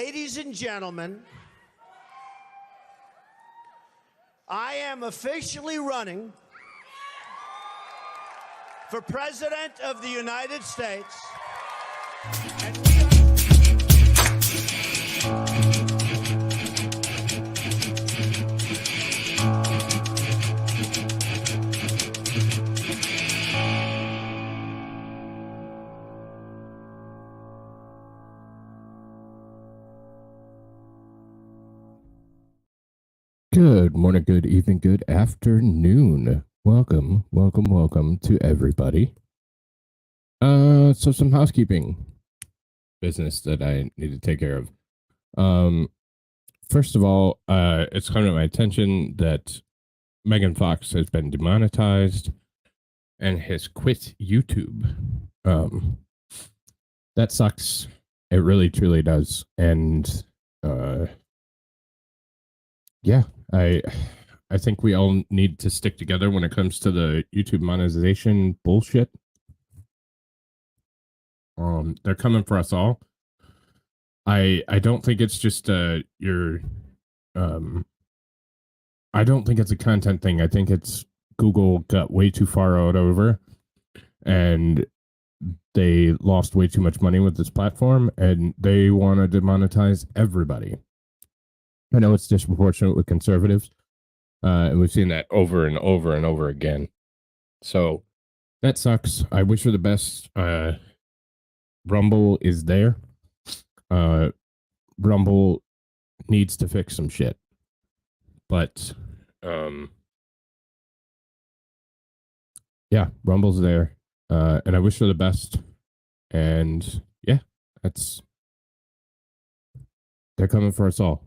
Ladies and gentlemen, I am officially running for President of the United States. And Good morning, good evening, good afternoon. Welcome to everybody. So some housekeeping business that I need to take care of. First of all, it's come to my attention that Megan Fox has been demonetized and has quit YouTube. That sucks. It really truly does. And yeah, I think we all need to stick together when it comes to the YouTube monetization bullshit. They're coming for us all. I don't think it's just I don't think it's a content thing. I think it's Google got way too far out over and they lost way too much money with this platform and they want to demonetize everybody. I know it's disproportionate with conservatives, and we've seen that over and over and over again. So that sucks. I wish her the best. Rumble is there. Rumble needs to fix some shit. But, yeah, Rumble's there. And I wish her the best. And, yeah, they're coming for us all.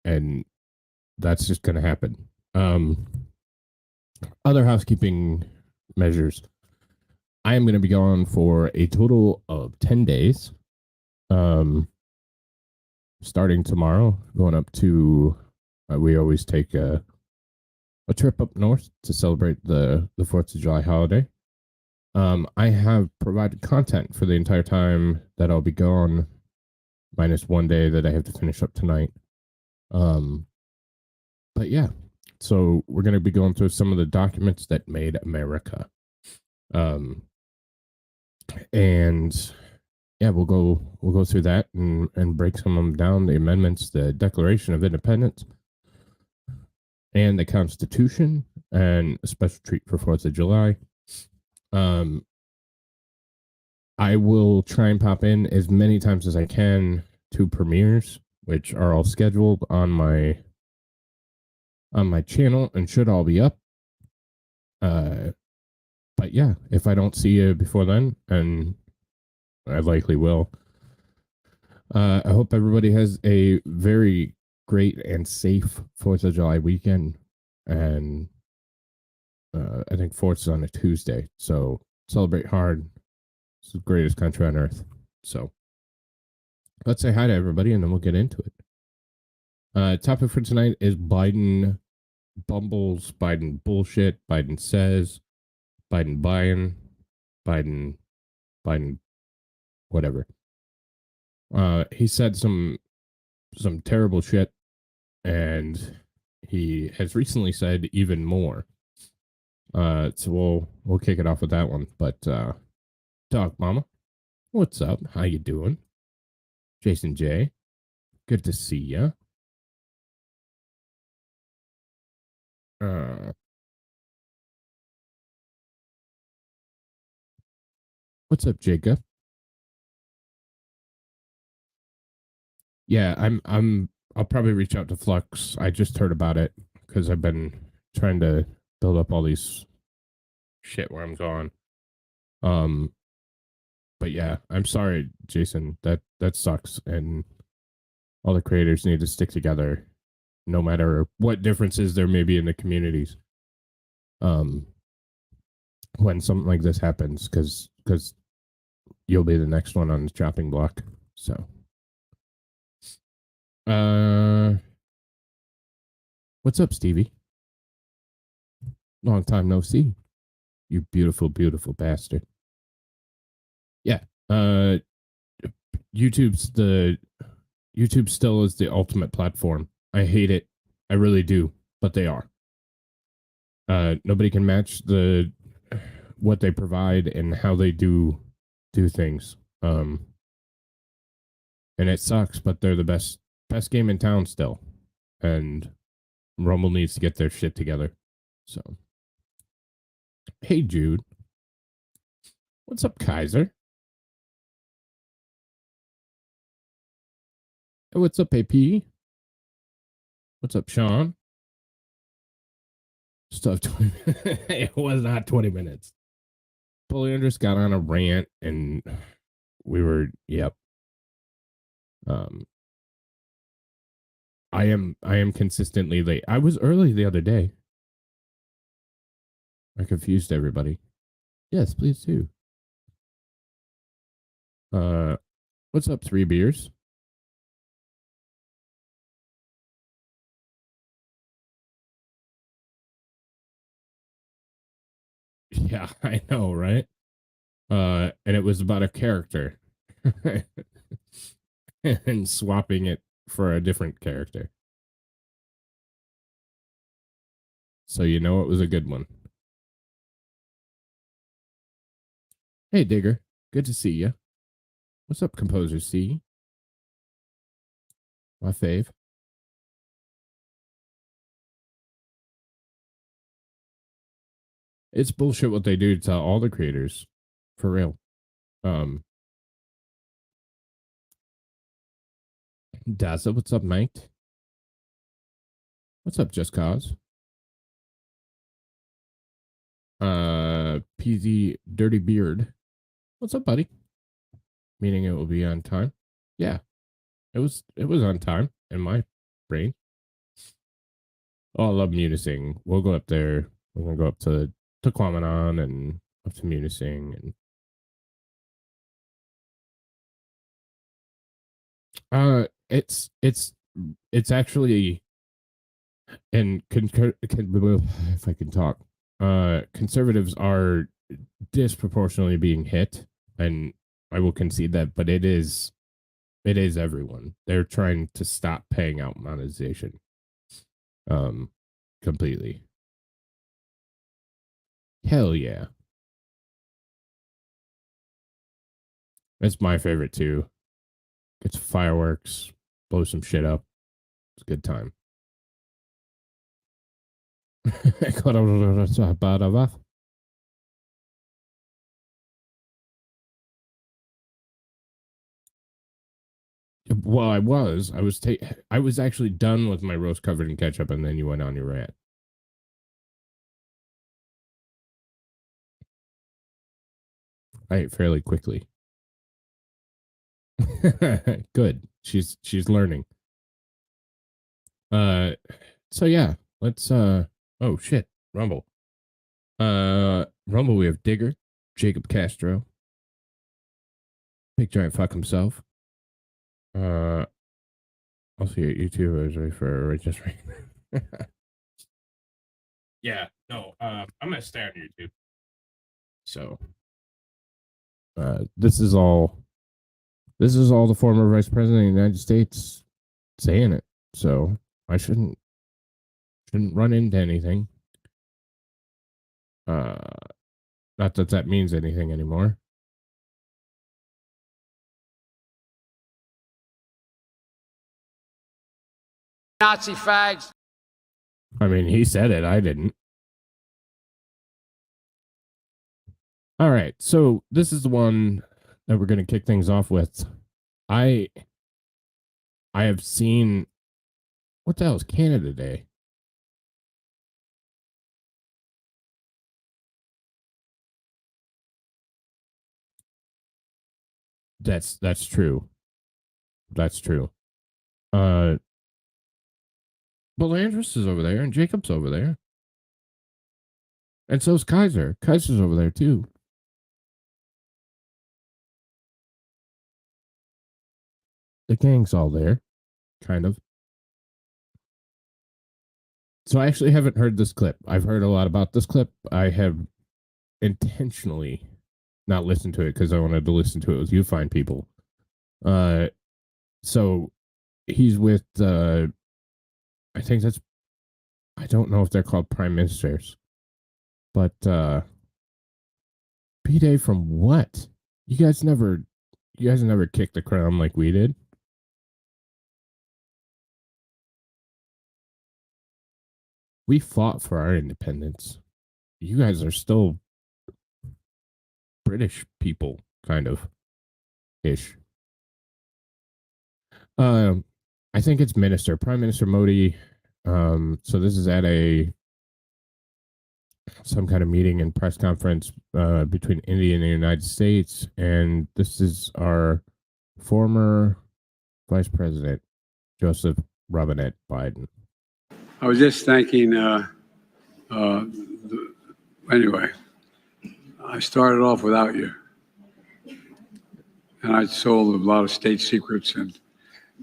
And that's just going to happen. Other housekeeping measures. I am going to be gone for a total of 10 days. Starting tomorrow, going up to, we always take a trip up north to celebrate the 4th of July holiday. I have provided content for the entire time that I'll be gone, minus one day that I have to finish up tonight. But yeah, so we're going to be going through some of the documents that made America. And yeah, we'll go through that and break some of them down, the amendments, the Declaration of Independence, and the Constitution, and a special treat for 4th of July. I will try and pop in as many times as I can to premieres, which are all scheduled on my channel and should all be up. But yeah, if I don't see you before then, and I likely will, I hope everybody has a very great and safe 4th of July weekend. And I think 4th is on a Tuesday, so celebrate hard. It's the greatest country on earth. So let's say hi to everybody, and then we'll get into it. Topic for tonight is Biden Bumbles, Biden bullshit, Biden says, Biden buying, Biden, whatever. He said some terrible shit, and he has recently said even more. So we'll kick it off with that one. But Dog Mama, what's up? How you doing? Jason J, good to see ya. What's up, Jacob? Yeah, I'll probably reach out to Flux. I just heard about it because I've been trying to build up all these shit where I'm gone. But yeah, I'm sorry, Jason. That sucks, and all the creators need to stick together, no matter what differences there may be in the communities. When something like this happens, because you'll be the next one on the chopping block. So, what's up, Stevie? Long time no see. You beautiful, beautiful bastard. Yeah. YouTube's the YouTube still is the ultimate platform. I hate it. I really do, but they are. Nobody can match the what they provide and how they do things. And it sucks, but they're the best game in town still. And Rumble needs to get their shit together. So, hey Jude, what's up, Kaiser? Hey, what's up, AP? What's up, Sean? Stuff. It was not 20 minutes. Polyandrous got on a rant, and we were, yep. I am consistently late. I was early the other day. I confused everybody. Yes, please do. What's up, 3 beers? Yeah, I know, right? And it was about a character and swapping it for a different character. So you know it was a good one. Hey, Digger. Good to see you. What's up, Composer C? My fave. It's bullshit what they do to all the creators. For real. Daza, what's up, mate? What's up, Just Cause? PZ Dirty Beard. What's up, buddy? Meaning it will be on time. Yeah, it was on time in my brain. Oh, I love Munising. We'll go up there. We're gonna go up to Quamanon and up to Munising and it's actually and if I can talk, conservatives are disproportionately being hit, and I will concede that, but it is everyone. They're trying to stop paying out monetization completely. Hell yeah. That's my favorite too. Get some fireworks, blow some shit up. It's a good time. Well, I was actually done with my roast covered in ketchup, and then you went on your rant. I ate fairly quickly. Good. She's learning. So yeah, let's oh shit, Rumble. Rumble, we have Digger, Jacob Castro, Big Giant Fuck himself. I'll see you at YouTube. I was ready for a righteous rain. Yeah, no, I'm gonna stay on YouTube. So this is all the former vice president of the United States saying it. So I shouldn't run into anything. Not that that means anything anymore. Nazi fags. I mean, he said it. I didn't. All right. So this is the one that we're going to kick things off with. I have seen, what the hell is Canada Day? That's true. That's true. Well, Andrus is over there, and Jacob's over there, and so's Kaiser. Kaiser's over there too. The gang's all there, kind of. So I actually haven't heard this clip. I've heard a lot about this clip. I have intentionally not listened to it because I wanted to listen to it with you fine people. So He's with I think that's I don't know if they're called prime ministers, but B-Day from what? You guys never kicked the crown like we did. We fought for our independence. You guys are still British people, kind of ish. Um, I think it's Minister, Prime Minister Modi. So this is at some kind of meeting and press conference between India and the United States, and this is our former Vice President Joseph Robinette Biden. I was just thanking. Anyway, I started off without you, and I sold a lot of state secrets and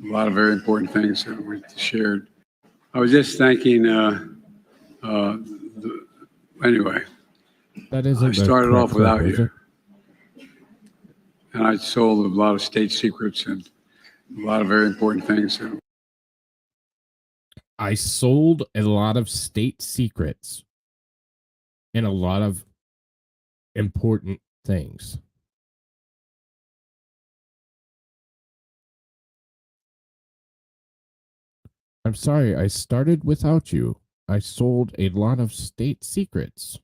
a lot of very important things that we shared. I was just thanking. Anyway, That isn't I started off clip, without is you, it? and I sold a lot of state secrets and a lot of very important things. I sold a lot of state secrets and a lot of important things. I'm sorry, I started without you. I sold a lot of state secrets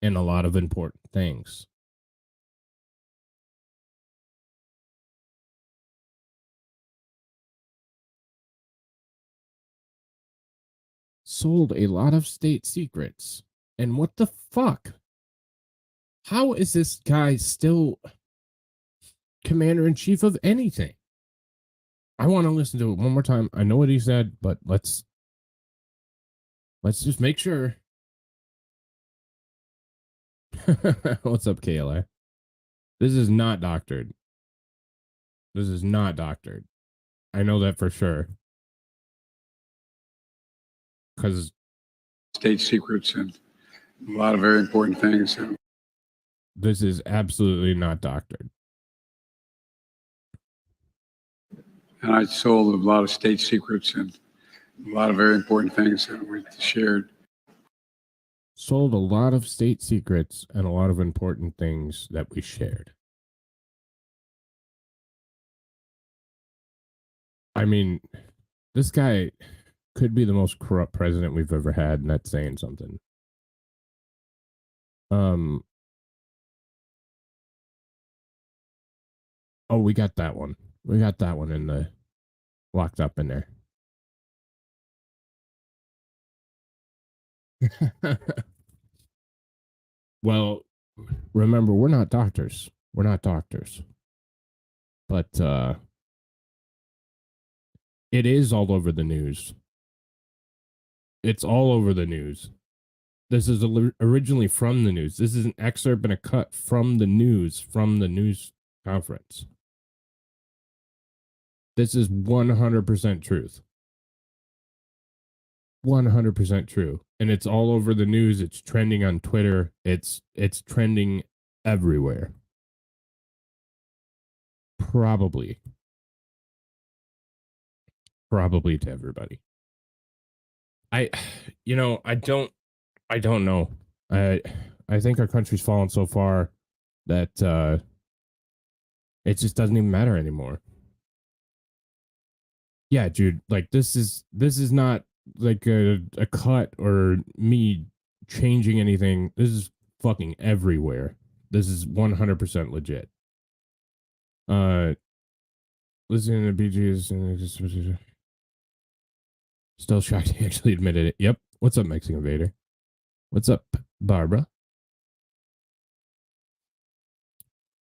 and a lot of important things. Sold a lot of state secrets. And what the fuck? How is this guy still commander in chief of anything? I want to listen to it one more time. I know what he said, but let's just make sure. What's up, KLA? This is not doctored. This is not doctored. I know that for sure. Because State secrets and a lot of very important things. this is absolutely not doctored. And I sold a lot of state secrets and a lot of very important things that we shared. Sold a lot of state secrets and a lot of important things that we shared. I mean, this guy could be the most corrupt president we've ever had, and that's saying something. Oh, we got that one. We got that one in the locked up in there. Well, remember, we're not doctors. We're not doctors. But it is all over the news. It's all over the news. This is originally from the news. This is an excerpt and a cut from the news conference. This is 100% truth. 100% true. And it's all over the news. It's trending on Twitter. It's trending everywhere. Probably to everybody. I don't know. I think our country's fallen so far that it just doesn't even matter anymore. Yeah, dude, like this is not like a cut or me changing anything. This is fucking everywhere. This is 100% legit. Listening to BG's and still shocked he actually admitted it. Yep. What's up, Mexican Vader? What's up, Barbara?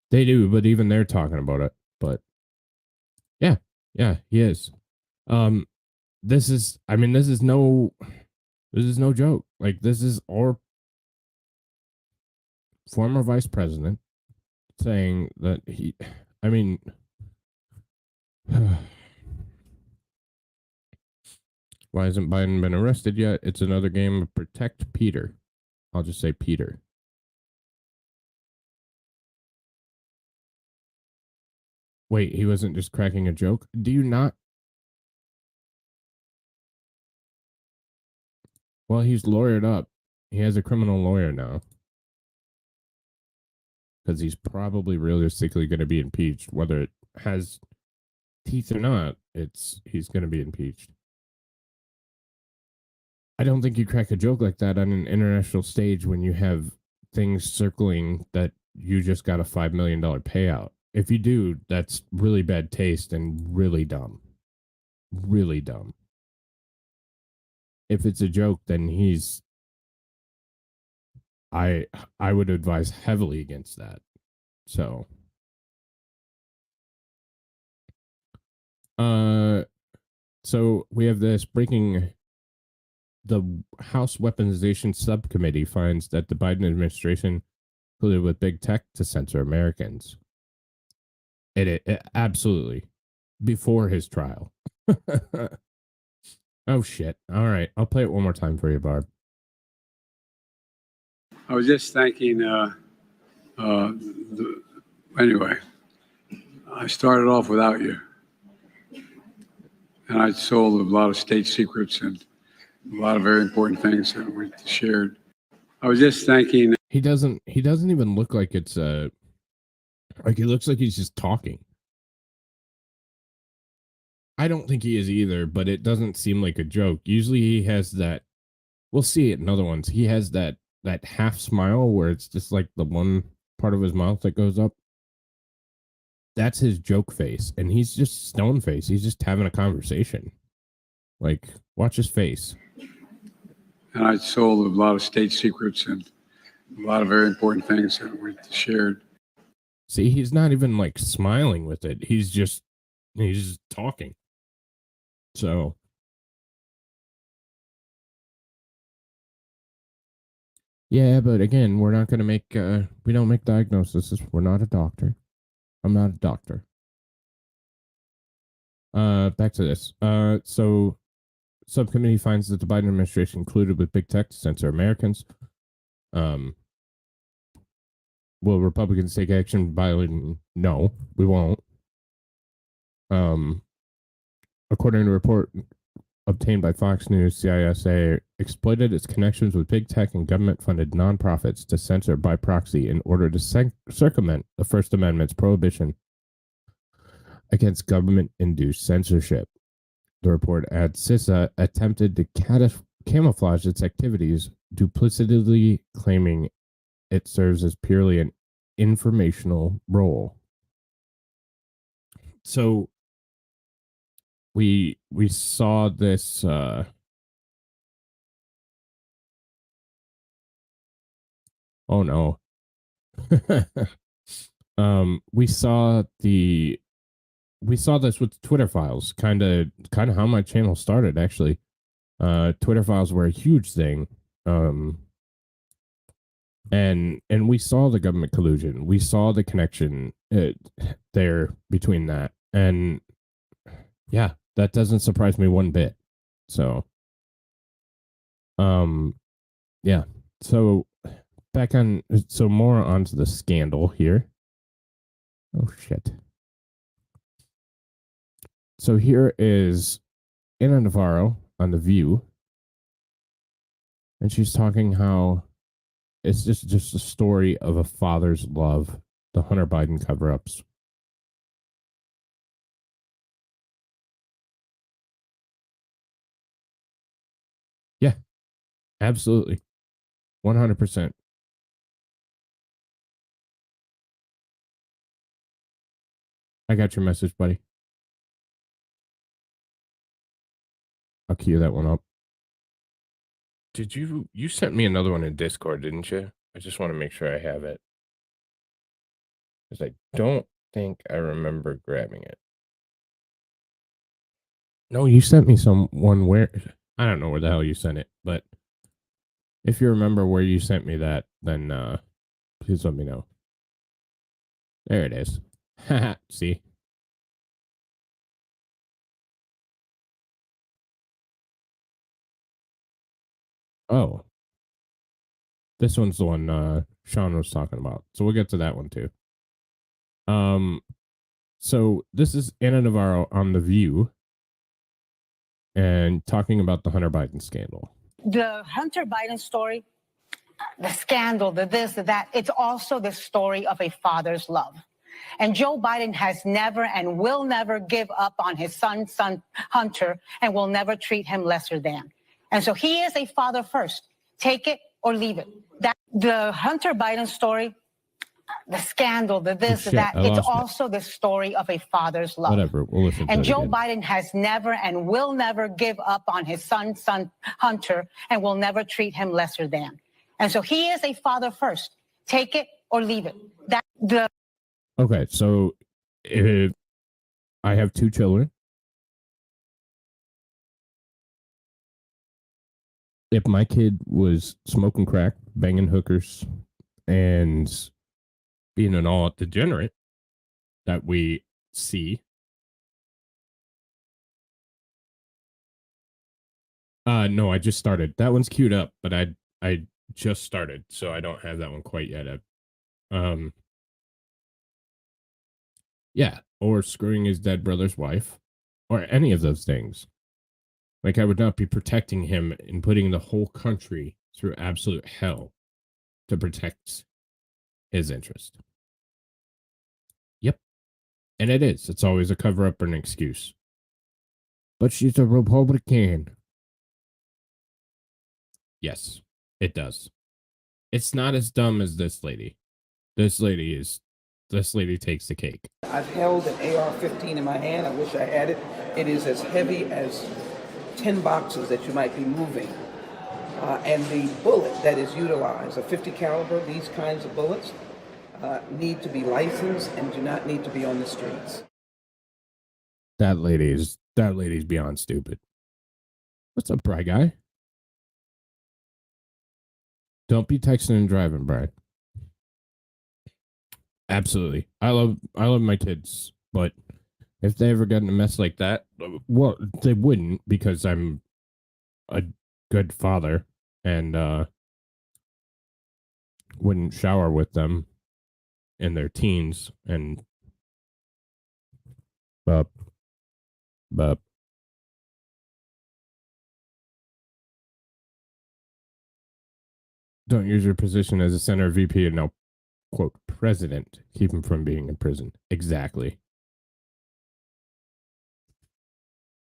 They do, but even they're talking about it. But yeah, he is. This is no joke. Like, this is our former vice president saying that why hasn't Biden been arrested yet? It's another game of protect Peter. I'll just say Peter. Wait, he wasn't just cracking a joke? Do you not Well, he's lawyered up. He has a criminal lawyer now because he's probably realistically going to be impeached, whether it has teeth or not. He's going to be impeached. I don't think you crack a joke like that on an international stage when you have things circling that you just got a $5 million payout. If you do, that's really bad taste and really dumb. Really dumb. If it's a joke, then I would advise heavily against that. So so we have this breaking. The House Weaponization Subcommittee finds that the Biden administration colluded with big tech to censor Americans. It absolutely before his trial. Oh shit! All right, I'll play it one more time for you, Barb. I was just thanking, anyway, I started off without you. And I sold a lot of state secrets and a lot of very important things that we shared. I was just thanking. He doesn't even look like it's like he looks like he's just talking. I don't think he is either, but it doesn't seem like a joke. Usually he has that, we'll see it in other ones. He has that half smile where it's just like the one part of his mouth that goes up. That's his joke face, and he's just stone face. He's just having a conversation. Like, watch his face. And I sold a lot of state secrets and a lot of very important things that we shared. See, he's not even like smiling with it. He's just talking. So yeah, but again, we're not going to make we don't make diagnoses. We're not a doctor. I'm not a doctor. Back to this. So subcommittee finds that the Biden administration colluded with big tech to censor Americans. Will Republicans take action violating? No, we won't. According to a report obtained by Fox News, CISA exploited its connections with big tech and government-funded nonprofits to censor by proxy in order to circumvent the First Amendment's prohibition against government-induced censorship. The report adds CISA attempted to camouflage its activities, duplicitously claiming it serves as purely an informational role. So we saw this oh no. We saw this with Twitter files, kind of how my channel started actually. Twitter files were a huge thing. And we saw the government collusion. We saw the connection there between that. And yeah, that doesn't surprise me one bit. So yeah. So more onto the scandal here. Oh shit. So here is Ana Navarro on The View. And she's talking how it's just a story of a father's love, the Hunter Biden cover-ups. Yeah, absolutely. 100%. I got your message, buddy. I'll cue that one up. Did you sent me another one in Discord, didn't you? I just want to make sure I have it. Because I don't think I remember grabbing it. No, you sent me one where I don't know where the hell you sent it, but if you remember where you sent me that, then please let me know. There it is. See? Oh. This one's the one Sean was talking about. So we'll get to that one too. So this is Ana Navarro on The View and talking about the Hunter Biden scandal. the Hunter Biden story, the scandal, the this, the that, it's also the story of a father's love. And Joe Biden has never and will never give up on his son Hunter, and will never treat him lesser than. And so he is a father first. Take it or leave it. That the Hunter Biden story, the scandal, the this, the that, it's also the story of a father's love. Whatever, we'll listen to it. And Joe Biden has never and will never give up on his son Hunter, and will never treat him lesser than. And so he is a father first. Take it or leave it. Okay, so if I have 2 children. If my kid was smoking crack, banging hookers, and being an all-out degenerate that we see. No, I just started. That one's queued up, but I just started, so I don't have that one quite yet. Yeah, or screwing his dead brother's wife, or any of those things. Like, I would not be protecting him and putting the whole country through absolute hell to protect his interest. Yep. And it is. It's always a cover-up or an excuse. But she's a Republican. Yes, it does. It's not as dumb as this lady. This lady takes the cake. I've held an AR-15 in my hand. I wish I had it. It is as heavy as 10 boxes that you might be moving. And the bullet that is utilized, a 50 caliber, these kinds of bullets, need to be licensed and do not need to be on the streets. That lady's beyond stupid. What's up, Bri guy? Don't be texting and driving, Bri. Absolutely. I love my kids, but if they ever got in a mess like that, well, they wouldn't, because I'm a good father and wouldn't shower with them in their teens and but don't use your position as a senator, VP, and now quote president keep him from being in prison. Exactly.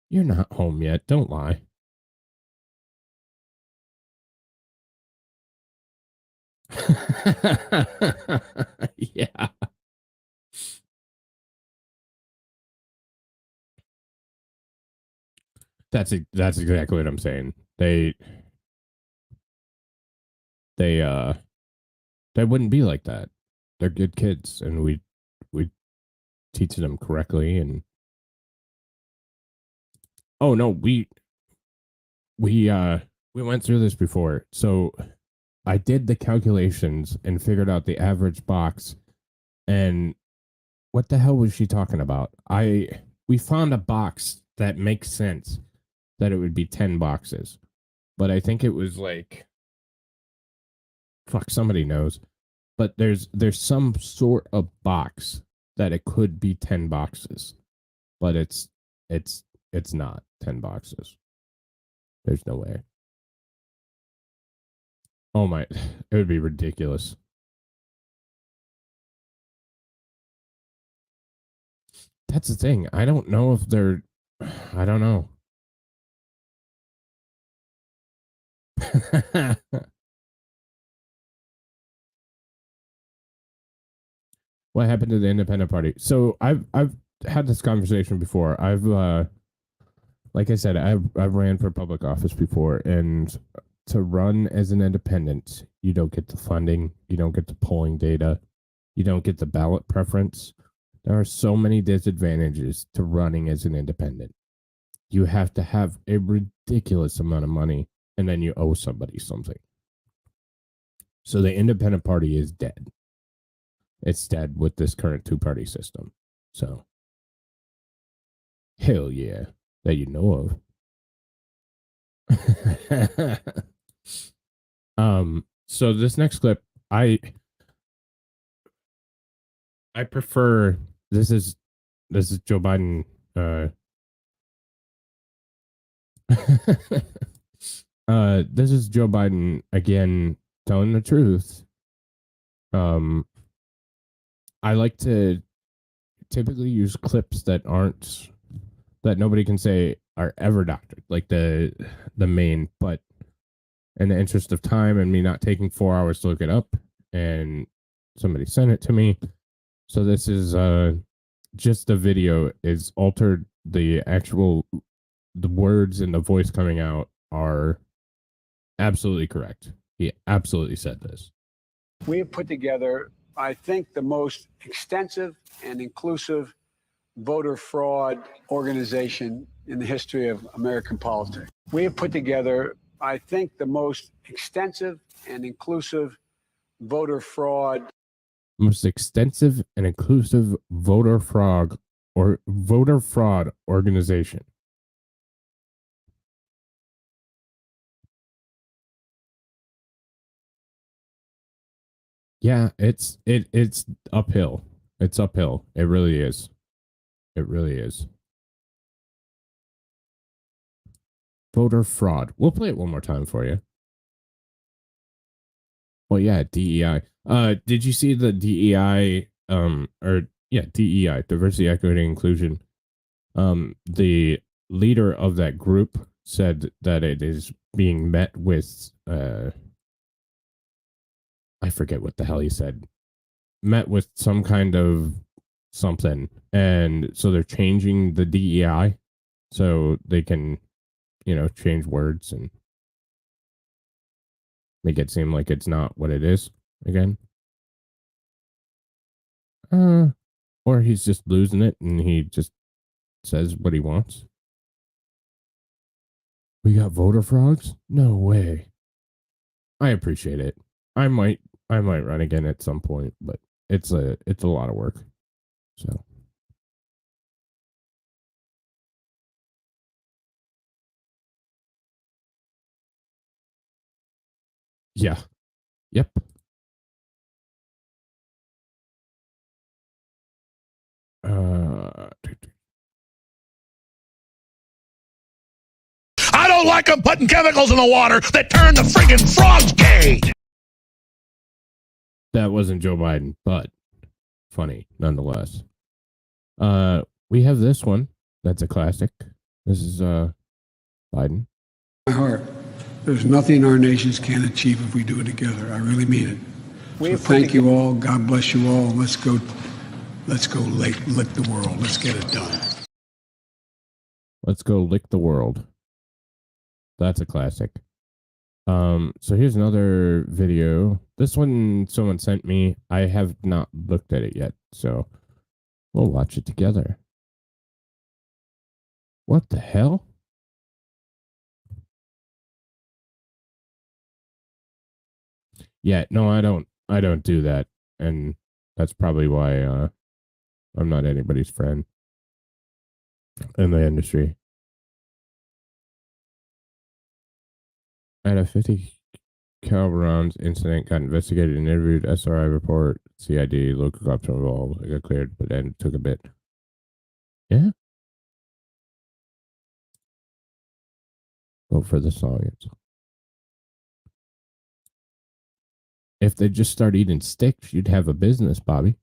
You're not home yet. Don't lie. Yeah. That's exactly what I'm saying. They wouldn't be like that. They're good kids, and we teach them correctly. And oh no, we went through this before. So I did the calculations and figured out the average box. And what the hell was she talking about? We found a box that makes sense that it would be 10 boxes. But I think it was like, fuck, somebody knows. But there's some sort of box that it could be 10 boxes. But it's not 10 boxes. There's no way. Oh my, it would be ridiculous. That's the thing. I don't know if they're, I don't know. What happened to the independent party? So I've had this conversation before. I've like I said, I've ran for public office before, and to run as an independent, you don't get the funding, you don't get the polling data, you don't get the ballot preference. There are so many disadvantages to running as an independent. You have to have a ridiculous amount of money, and then you owe somebody something. So the independent party is dead. It's dead with this current 2-party system. So, hell yeah, that you know of. So this next clip, I prefer, this is Joe Biden This is Joe Biden again telling the truth. I like to typically use clips that nobody can say are ever doctored, like the main, but in the interest of time and me not taking 4 hours to look it up, and somebody sent it to me. So this is just the video is altered. The words and the voice coming out are absolutely correct. He absolutely said this. We have put together, I think, the most extensive and inclusive voter fraud organization in the history of American politics. We have put together, I think, the most extensive and inclusive voter fraud. Most extensive and inclusive voter fraud organization. Yeah, it's uphill. It's uphill. It really is. It really is. Voter fraud. We'll play it one more time for you. Well, yeah, DEI. Did you see the DEI? DEI, diversity, equity, inclusion. The leader of that group said that it is being met with I forget what the hell he said. Met with some kind of something, and so they're changing the DEI so they can, change words and make it seem like it's not what it is again. Or he's just losing it and he just says what he wants. We got voter frogs? No way. I appreciate it. I might run again at some point, but it's a lot of work. So yeah. Yep. I don't like them putting chemicals in the water that turn the friggin' frogs gay. That wasn't Joe Biden, but funny nonetheless. We have this one. That's a classic. This is Biden. My heart. There's nothing our nations can't achieve if we do it together. I really mean it. So thank you all. God bless you all. Let's go lick the world. Let's get it done. Let's go lick the world. That's a classic. So here's another video. This one someone sent me. I have not looked at it yet, so we'll watch it together. What the hell? Yeah, no, I don't do that, and that's probably why I'm not anybody's friend in the industry. At a 50 caliber rounds incident got investigated and interviewed. SRI report, CID, local cops involved. It got cleared, but then it took a bit. Yeah. Vote for the Soviets. If they just start eating sticks, you'd have a business, Bobby.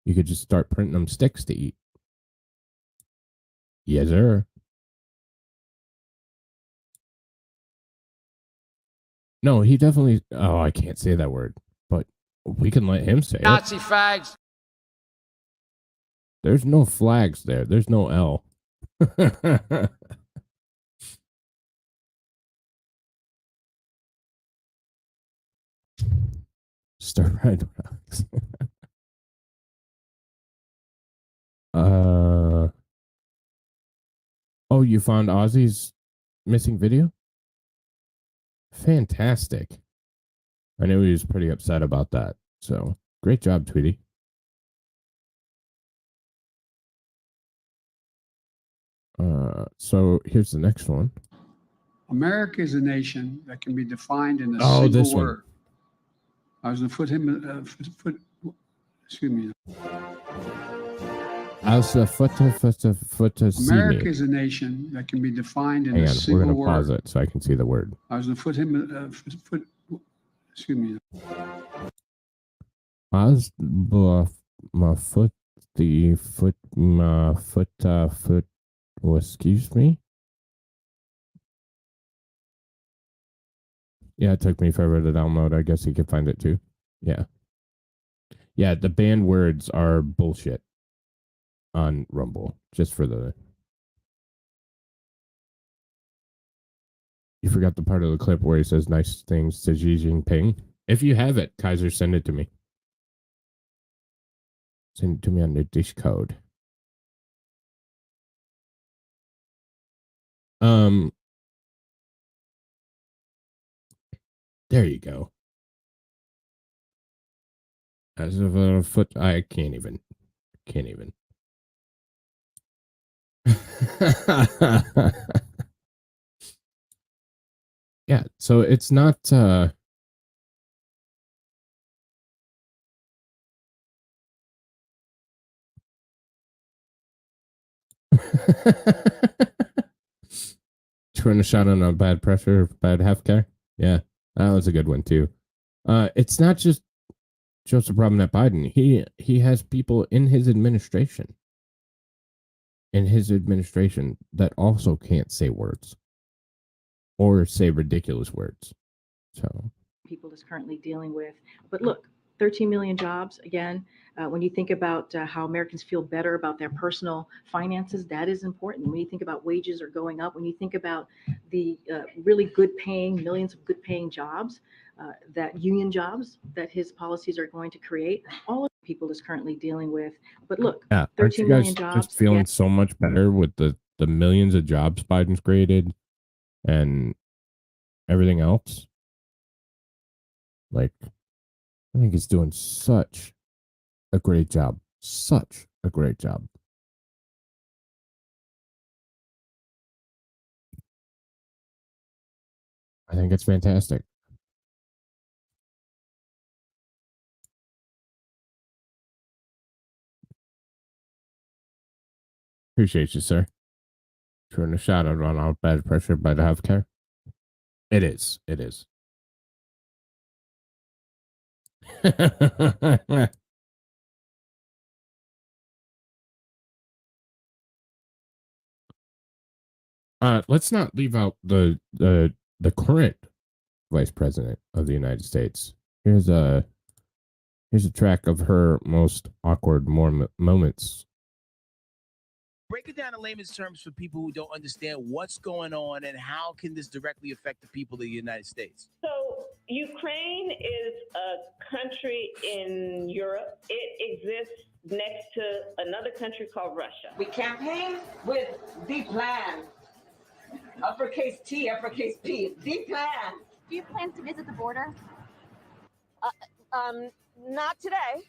You could just start printing them sticks to eat. Yes, sir. No, he definitely. Oh, I can't say that word, but we can let him say Nazi it. fags. There's no flags there. There's no L. Stir fried rocks. Oh, you found Ozzy's missing video? Fantastic. I knew he was pretty upset about that. So great job, Tweety. So here's the next one. America is a nation that can be defined in a single word. I was going to excuse me. As a foot see America me. is a nation that can be defined in Hang a on, we're single gonna word. pause it so I can see the word. I was going to put him, excuse me. As my foot the foot my foot well, excuse me. Yeah, it took me forever to download. I guess you could find it too. Yeah. Yeah, the banned words are bullshit on Rumble. Just for the You forgot the part of the clip where he says nice things to Xi Jinping. If you have it, Kaiser, send it to me. Send it to me on the Discord. There you go. As of a foot, I can't even. Yeah, so it's not trying to shot on a bad pressure, bad half care. Yeah, that was a good one too. It's not just Joseph Robinette Biden. He has people in his administration that also can't say words or say ridiculous words. So people is currently dealing with. But look, 13 million jobs, again, when you think about how Americans feel better about their personal finances, that is important. When you think about wages are going up, when you think about the really good paying, millions of good paying jobs, that union jobs that his policies are going to create, all of people is currently dealing with. But look, yeah, aren't you 13 guys million jobs. just feeling Again, so much better with the millions of jobs Biden's created and everything else? Like, I think he's doing such a great job. Such a great job. I think it's fantastic. Appreciate you, sir. Throwing a shout out on our bad pressure by the healthcare. It is. It is. Let's not leave out the current vice president of the United States. Here's a track of her most awkward moments. Break it down in layman's terms for people who don't understand what's going on and how can this directly affect the people of the United States. So Ukraine is a country in Europe. It exists next to another country called Russia. We campaign with the plan. Uppercase T, uppercase P, the plan. Do you plan to visit the border? Not today.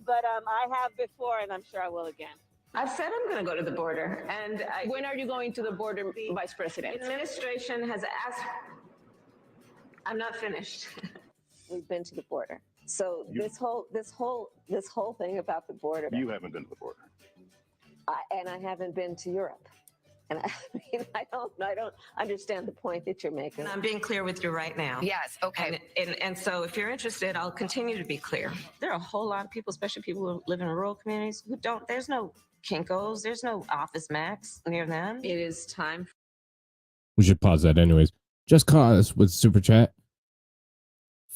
But I have before, and I'm sure I will again. I said I'm going to go to the border. And When are you going to the border, Vice President? the administration has asked. I'm not finished. We've been to the border. So this whole thing about the border. You haven't been to the border. And I haven't been to Europe. And I don't understand the point that you're making. And I'm being clear with you right now. Yes, okay. And so if you're interested, I'll continue to be clear. There are a whole lot of people, especially people who live in rural communities, who don't, there's no Kinko's, there's no Office Max near them. It is time. We should pause that anyways. Just cause with super chat.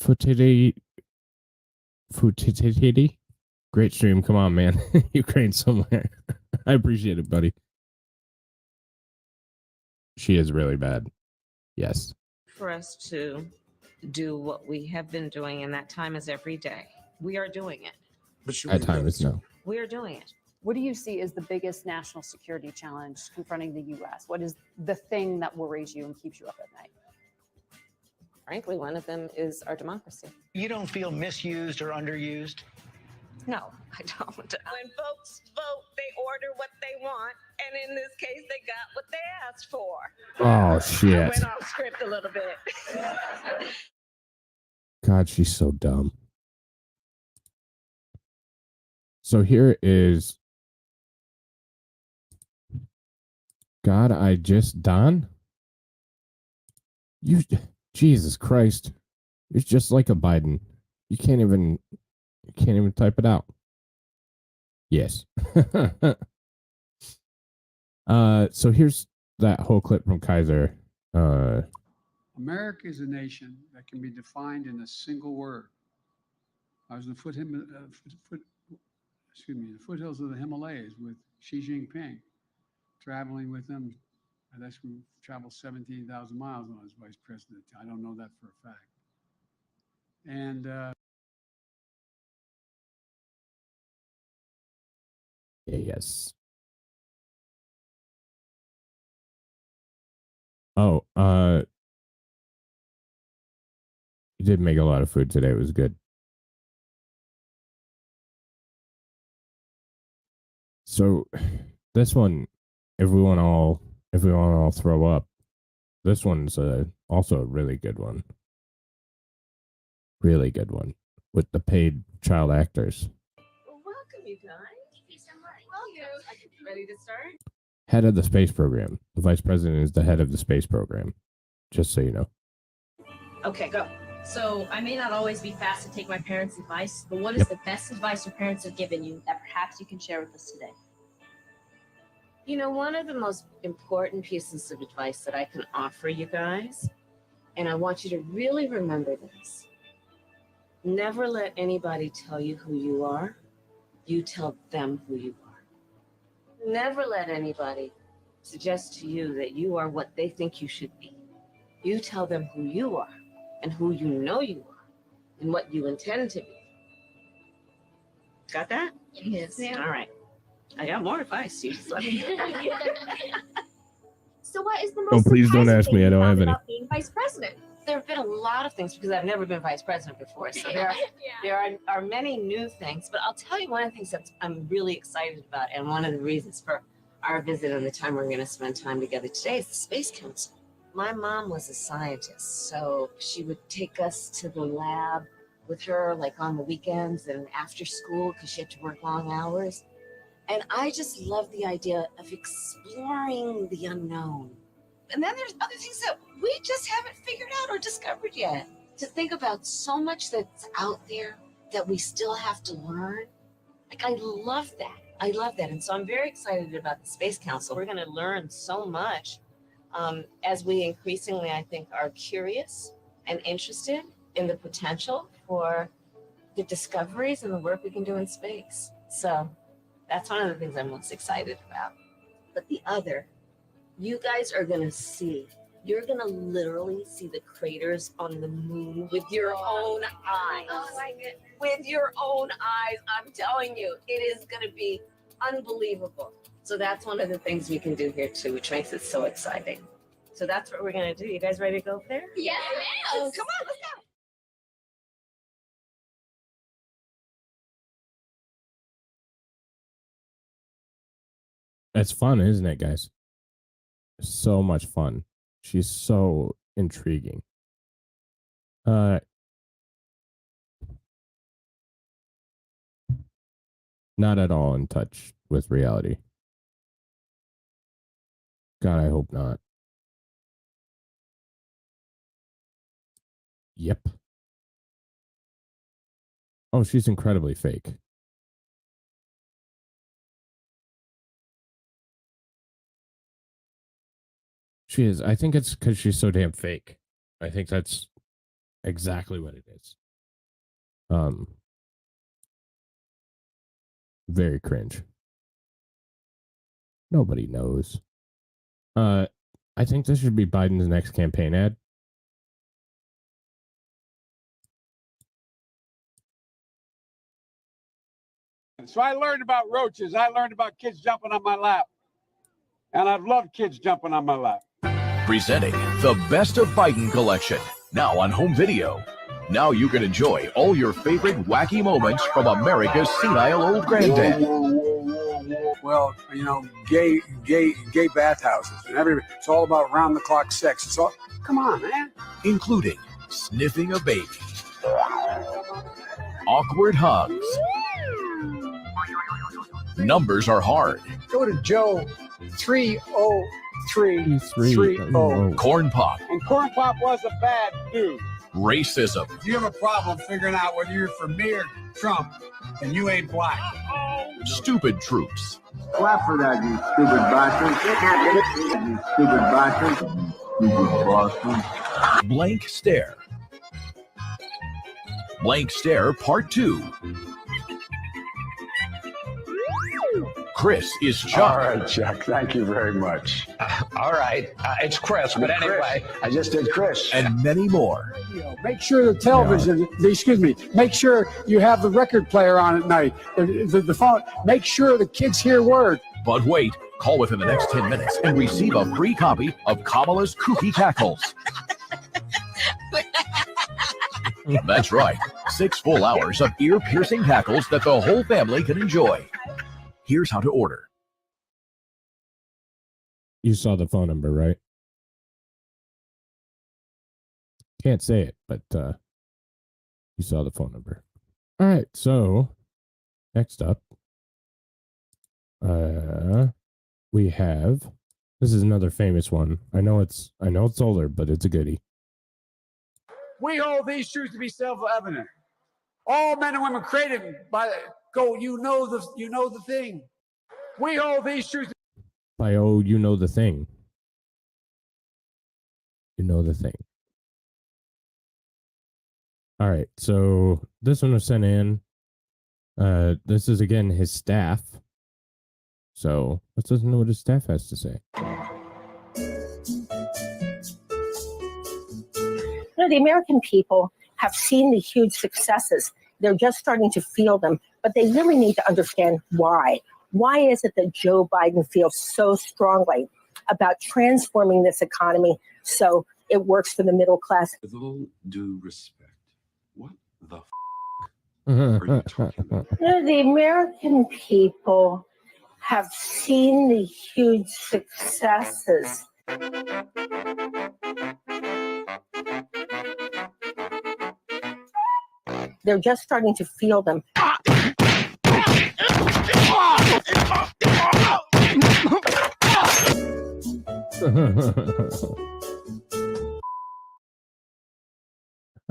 Futity. Great stream. Come on, man. Ukraine somewhere. I appreciate it, buddy. She is really bad. Yes. For us to do what we have been doing, and that time is every day. We are doing it. That time is no. We are doing it. What do you see as the biggest national security challenge confronting the U.S.? What is the thing that worries you and keeps you up at night? Frankly, one of them is our democracy. You don't feel misused or underused? No, I don't. When folks vote, they order what they want. And in this case, they got what they asked for. Oh, shit. I went off script a little bit. God, she's so dumb. So here is God, I just done. You, Jesus Christ, you're just like a Biden. You can't even type it out. Yes. So here's that whole clip from Kaiser. America is a nation that can be defined in a single word. I was in the foothills of the Himalayas with Xi Jinping, traveling with him. I guess we traveled 17,000 miles when I was vice president. I don't know that for a fact. And yes. Oh, you did make a lot of food today. It was good. So this one, if we want to all throw up, this one's also a really good one. Really good one with the paid child actors. Well, welcome, you guys. Thank you so much. Welcome. Ready to start? Head of the space program. The vice president is the head of the space program. Just so you know. Okay, go. So I may not always be fast to take my parents' advice, but what is the best advice your parents have given you that perhaps you can share with us today? You know, one of the most important pieces of advice that I can offer you guys, and I want you to really remember this: never let anybody tell you who you are. You tell them who you are. Never let anybody suggest to you that you are what they think you should be. You tell them who you are and who you know you are and what you intend to be. Got that? Yes. All right. I got more advice. You just let me know. So what is the most Oh, please don't surprising ask thing me. I you don't found have any. about being vice president? There have been a lot of things because I've never been vice president before. So there are many new things. But I'll tell you one of the things that I'm really excited about, and one of the reasons for our visit and the time we're going to spend time together today is the Space Council. My mom was a scientist, so she would take us to the lab with her, like on the weekends and after school, because she had to work long hours. And I just love the idea of exploring the unknown. And then there's other things that we just haven't figured out or discovered yet. To think about so much that's out there that we still have to learn. Like, I love that. I love that. And so I'm very excited about the Space Council. We're going to learn so much as we increasingly, I think, are curious and interested in the potential for the discoveries and the work we can do in space. So that's one of the things I'm most excited about. But the other, you guys are going to see, you're going to literally see the craters on the moon with your own eyes. Oh my goodness. With your own eyes, I'm telling you, it is going to be unbelievable. So that's one of the things we can do here too, which makes it so exciting. So that's what we're going to do. You guys ready to go over there? Yes. Come on, let's go. It's fun, isn't it, guys? So much fun. She's so intriguing. Not at all in touch with reality. God, I hope not. Yep. Oh, she's incredibly fake. She is. I think it's because she's so damn fake. I think that's exactly what it is. Very cringe. Nobody knows. I think this should be Biden's next campaign ad. so I learned about roaches. I learned about kids jumping on my lap. And I've loved kids jumping on my lap. Presenting the Best of Biden collection, now on home video. Now you can enjoy all your favorite wacky moments from America's senile old granddad. Well, you know, gay bathhouses and it's all about round-the-clock sex. It's all, come on, man. Including sniffing a baby, awkward hugs, Numbers are hard. Go to Joe 30330. Corn pop. And Corn Pop was a bad dude. Racism. If you have a problem figuring out whether you're for me or Trump, and you ain't black. Stupid troops. Clap for that, you stupid bastard. You stupid bastard. You stupid bastard. Blank stare. Blank stare part 2. Chris is Chuck. All right, Chuck. Thank you very much. All right. It's Chris, but anyway. I just did Chris. And many more. Make sure the television, make sure you have the record player on at night. The phone, make sure the kids hear word. But wait, call within the next 10 minutes and receive a free copy of Kamala's Kooky Cackles. That's right. 6 full hours of ear-piercing cackles that the whole family can enjoy. Here's how to order. You saw the phone number, right? Can't say it, but you saw the phone number. All right, so next up, we have, this is another famous one. I know it's older, but it's a goodie. We hold these truths to be self-evident. All men and women created by you know the thing. We hold these truths By you know the thing. You know the thing. All right, so this one was sent in. This is again his staff. So let's listen to what his staff has to say. The American people have seen the huge successes. They're just starting to feel them, but they really need to understand why. Why is it that Joe Biden feels so strongly about transforming this economy so it works for the middle class? With all due respect, what the are you talking about? The American people have seen the huge successes. They're just starting to feel them.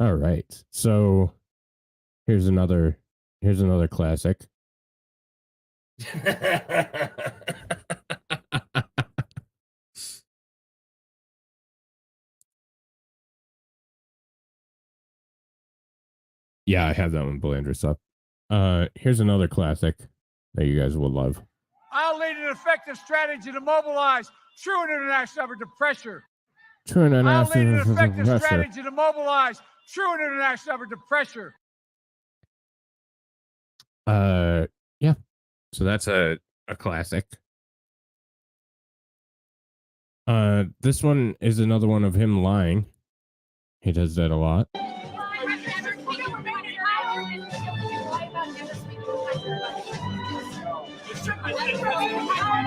All right. So here's another classic. Yeah, I have that one, Belandris up. Here's another classic that you guys will love. I'll lead an effective strategy to mobilize true international effort to pressure. True international I'll lead an effective pressure. strategy to mobilize true international effort to pressure. Yeah. So that's a classic. This one is another one of him lying. He does that a lot.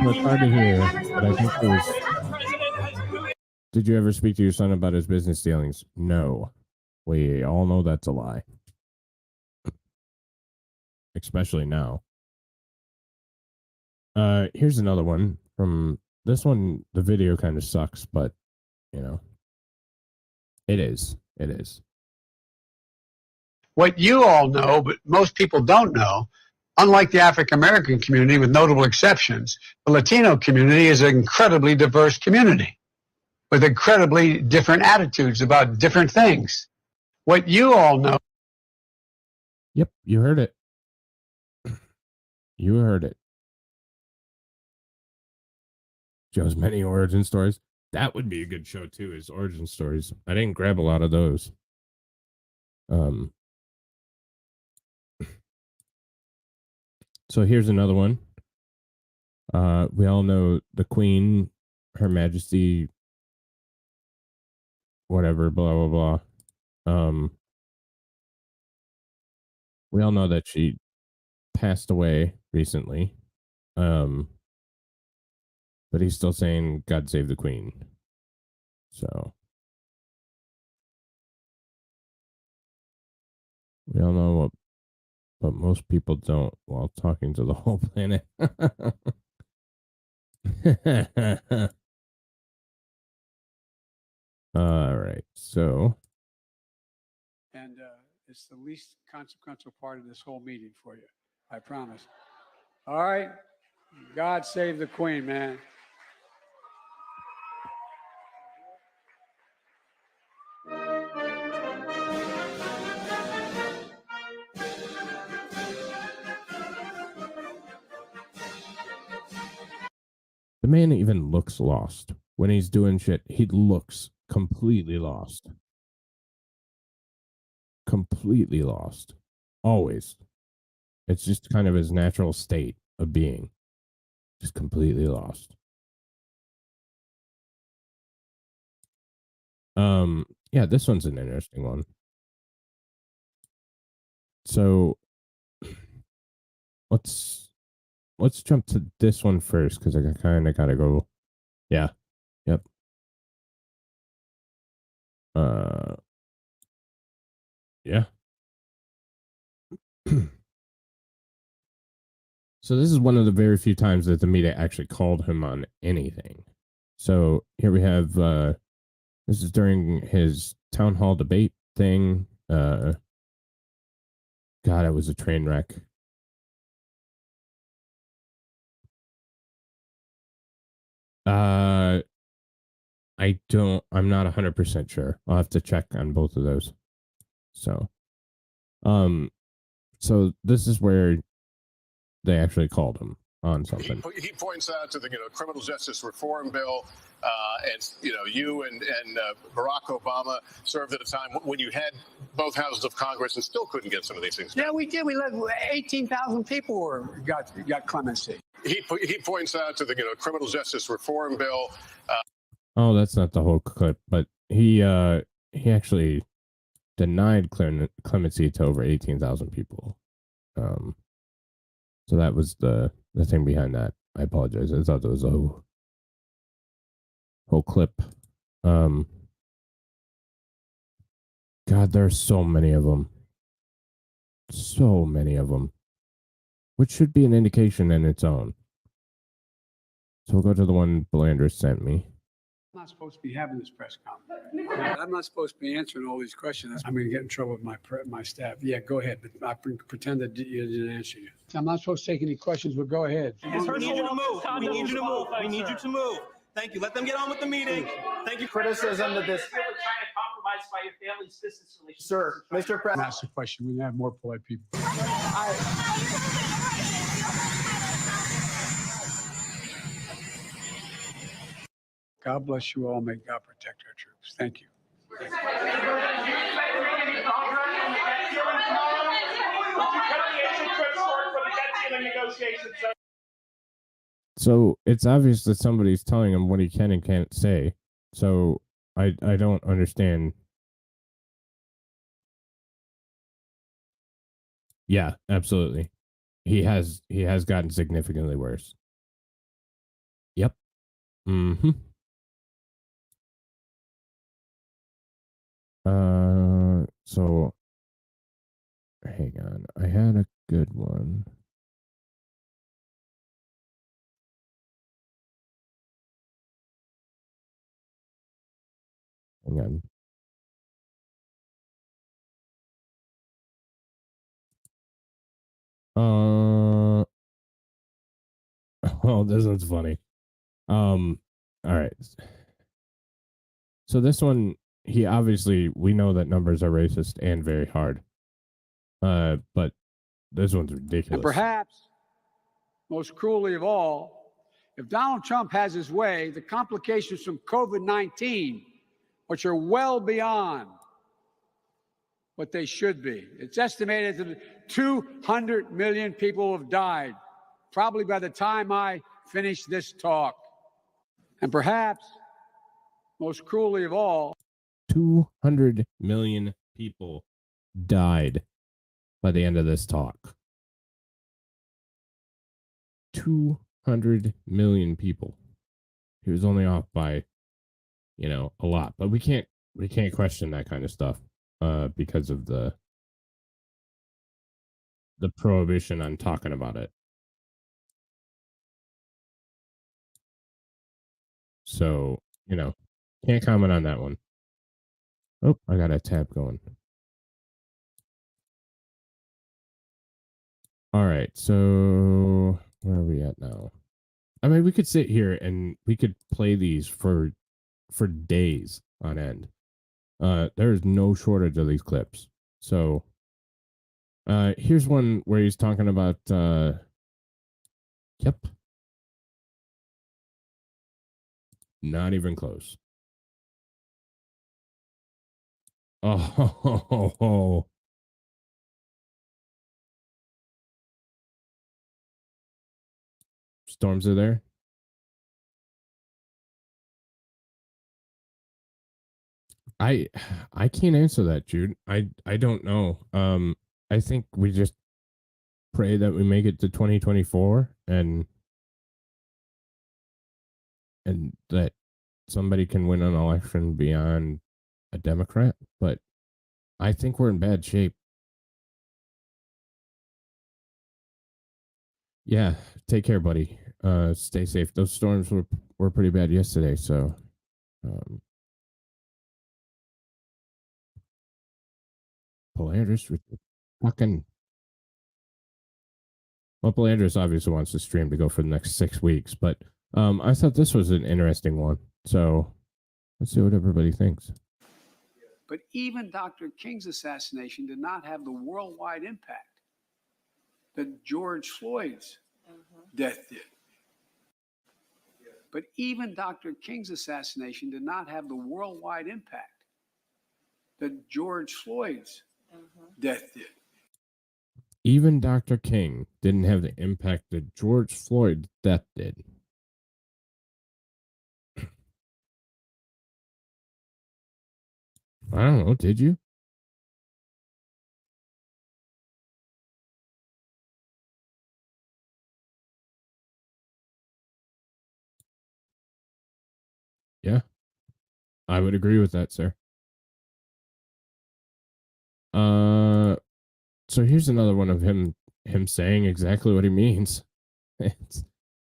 It's hard to hear, but I think it was. Did you ever speak to your son about his business dealings? No. We all know that's a lie. Especially now. Here's another one from this one. The video kind of sucks, but you know, it is. What you all know, but most people don't know, unlike the African American community, with notable exceptions, the Latino community is an incredibly diverse community with incredibly different attitudes about different things. What you all know. Yep, you heard it. You heard it. Joe's many origin stories. That would be a good show too, is origin stories. I didn't grab a lot of those. So here's another one. We all know the Queen, Her Majesty, whatever, blah blah blah. We all know that she passed away recently. But he's still saying God save the Queen. So we all know what but most people don't while talking to the whole planet. All right, so. And it's the least consequential part of this whole meeting for you. I promise. All right. God save the Queen, man. The man even looks lost. When he's doing shit, he looks completely lost. Completely lost. Always. It's just kind of his natural state of being. Just completely lost. Yeah, this one's an interesting one. So let's jump to this one first because I kind of gotta go. Yeah. Yep. Yeah. So this is one of the very few times that the media actually called him on anything. So here we have this is during his town hall debate thing. God, it was a train wreck. I'm not 100% sure. I'll have to check on both of those. So this is where they actually called him on something. He points out to the criminal justice reform bill, and you and Barack Obama served at a time when you had both houses of Congress and still couldn't get some of these things done. Yeah, we did. We let 18,000 people got clemency. He points out to the criminal justice reform bill. Oh, that's not the whole clip, but he actually denied clemency to over 18,000 people. So that was the thing behind that. I apologize. I thought there was a whole clip. God, there are so many of them. So many of them. Which should be an indication in its own. So we'll go to the one Blanders sent me. I'm not supposed to be having this press conference. I'm not supposed to be answering all these questions. I'm going to get in trouble with my staff. Yeah, go ahead. But I pretend that you didn't answer you. I'm not supposed to take any questions, but go ahead. We need you to move. We need you to move. We need you to move. Thank you. Let them get on with the meeting. Thank you. Criticism that this. You're trying to compromise by your family's business relations. Sir, Mr. President. Ask the question. We have more polite people. God bless you all. May God protect our troops. Thank you. So it's obvious that somebody's telling him what he can and can't say. So I don't understand. Yeah, absolutely. He has gotten significantly worse. Yep. Mm-hmm. So hang on. I had a good one. Hang on. Oh, this one's funny. All right. So this one, we know that numbers are racist and very hard. But this one's ridiculous. And perhaps, most cruelly of all, if Donald Trump has his way, the complications from COVID-19, which are well beyond what they should be. It's estimated that 200 million people have died, probably by the time I finish this talk. And perhaps, most cruelly of all, 200 million people died by the end of this talk. 200 million people. He was only off by, a lot, but we can't question that kind of stuff because of the the prohibition on talking about it. So, can't comment on that one. Oh, I got a tab going. All right, so where are we at now? I mean, we could sit here and we could play these for days on end. There's no shortage of these clips. So, here's one where he's talking about. Yep, not even close. Oh, storms are there. I can't answer that, Jude. I don't know. I think we just pray that we make it to 2024 and that somebody can win an election beyond a Democrat, but I think we're in bad shape. Yeah, take care, buddy. Stay safe. Those storms were pretty bad yesterday, so Polaris fucking well, Polaris obviously wants to stream to go for the next 6 weeks, but I thought this was an interesting one. So let's see what everybody thinks. But even Dr. King's assassination did not have the worldwide impact that George Floyd's death did. But even Dr. King's assassination did not have the worldwide impact that George Floyd's death did. Even Dr. King didn't have the impact that George Floyd's death did. I don't know. Did you? Yeah, I would agree with that, sir. So here's another one of him saying exactly what he means.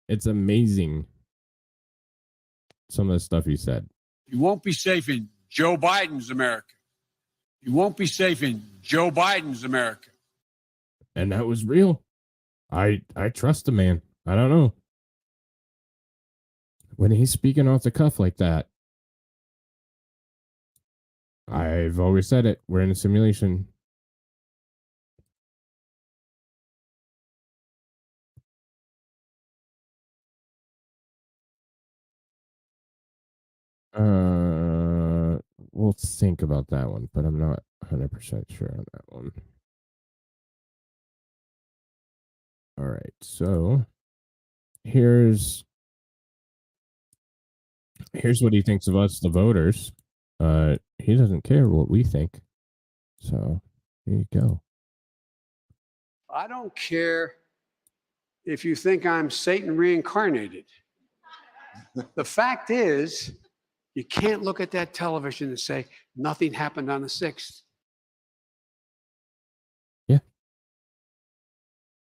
It's amazing. Some of the stuff he said. You won't be safe in Joe Biden's America. You won't be safe in Joe Biden's America. And that was real. I trust the man. I don't know. When he's speaking off the cuff like that, I've always said it. We're in a simulation. We'll think about that one, but I'm not 100% sure on that one. All right, so here's what he thinks of us, the voters. He doesn't care what we think. So here you go. I don't care if you think I'm Satan reincarnated. The fact is, you can't look at that television and say nothing happened on the 6th. Yeah.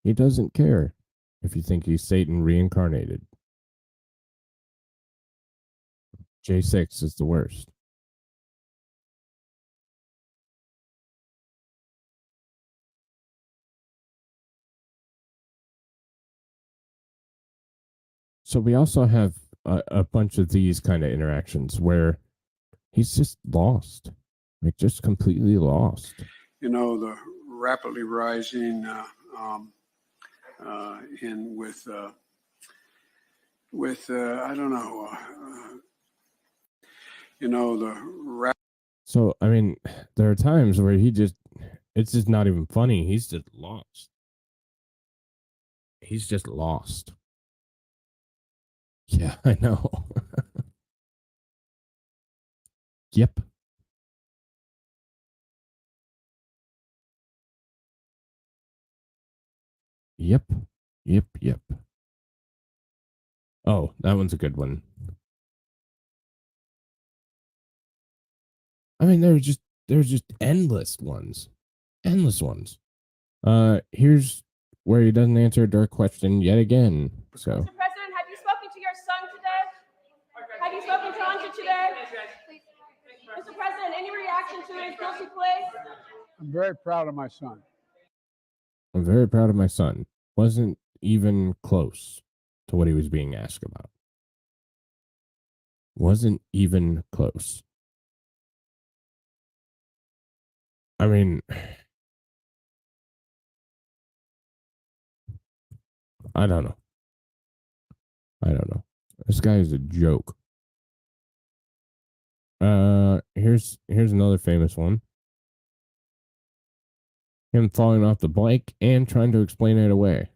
He doesn't care if you think he's Satan reincarnated. J6 is the worst. So we also have a bunch of these kind of interactions where he's just lost, like just completely lost. You know, the rapidly rising I don't know, you know, the So, I mean, there are times where it's just not even funny. He's just lost. He's just lost. Yeah, I know. Yep. Yep. Yep. Yep. Oh, that one's a good one. I mean, there's just endless ones. Endless ones. Here's where he doesn't answer a direct question yet again. So Mr. President, have you spoken to your son today? Have you spoken to Hunter today? Mr. President, any reaction to his guilty plea? I'm very proud of my son. I'm very proud of my son. Wasn't even close to what he was being asked about. Wasn't even close. I mean, I don't know. This guy is a joke. Here's another famous one. Him falling off the bike and trying to explain it away.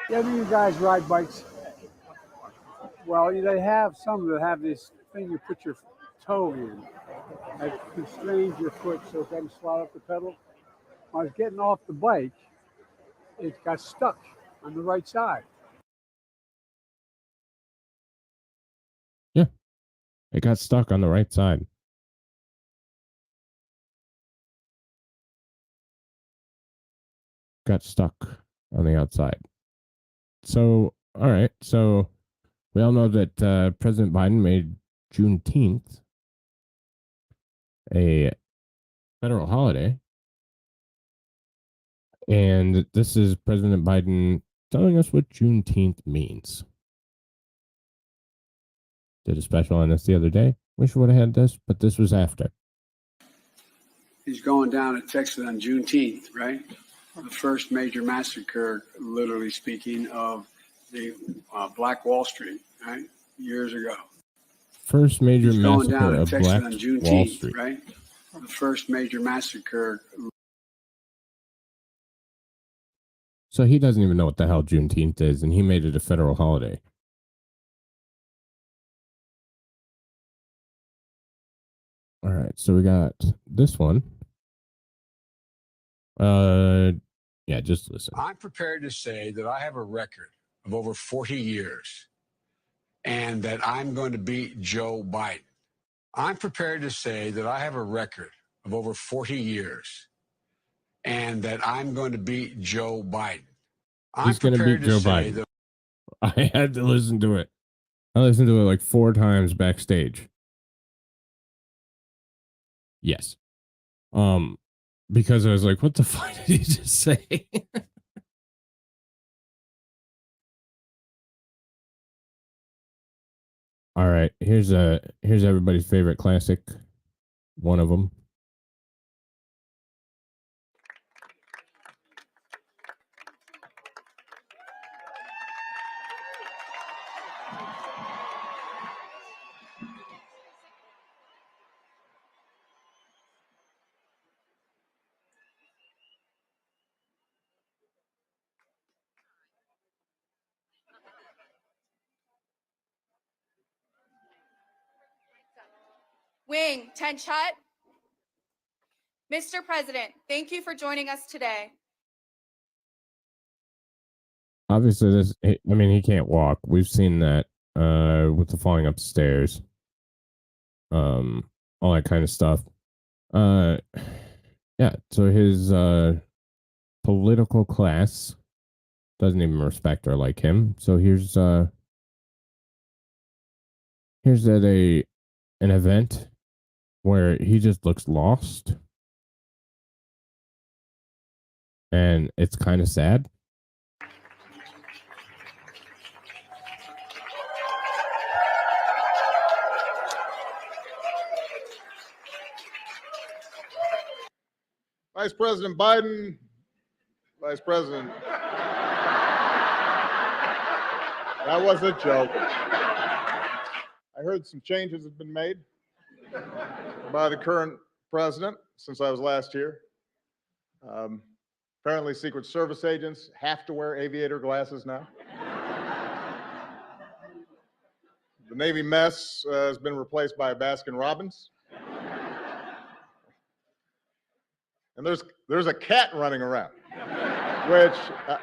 Yeah, you guys ride bikes. Well, they have some that have this thing you put your toe in. It constrains your foot so it doesn't slide up the pedal. When I was getting off the bike, it got stuck on the right side. Yeah. It got stuck on the right side. Got stuck on the outside. So, all right. So, we all know that President Biden made Juneteenth a federal holiday. And this is President Biden telling us what Juneteenth means. Did a special on this the other day. Wish we would have had this, but this was after. He's going down at Texas on Juneteenth, right? The first major massacre, literally speaking, of the Black Wall Street, right? Years ago. First major He's going massacre down at of Texas Black on Wall Juneteenth, Street. right? The first major massacre. So he doesn't even know what the hell Juneteenth is, and he made it a federal holiday. All right, so we got this one. Yeah, just listen. I'm prepared to say that I have a record of over 40 years and that I'm going to beat Joe Biden. I'm prepared to say that I have a record of over 40 years and that I'm going to beat Joe Biden. He's going to beat Joe Biden. I had to listen to it. I listened to it like 4 times backstage. Yes. Because I was like, what the fuck did he just say? All right, here's everybody's favorite classic. One of them. Wing, 10 shot. Mr. President, thank you for joining us today. Obviously, he can't walk. We've seen that with the falling upstairs. All that kind of stuff. Yeah, so his political class doesn't even respect or like him. So here's at an event where he just looks lost. And it's kind of sad. Vice President Biden, Vice President. That was a joke. I heard some changes have been made by the current president since I was last here. Apparently, Secret Service agents have to wear aviator glasses now. The Navy mess has been replaced by a Baskin-Robbins. And there's a cat running around, which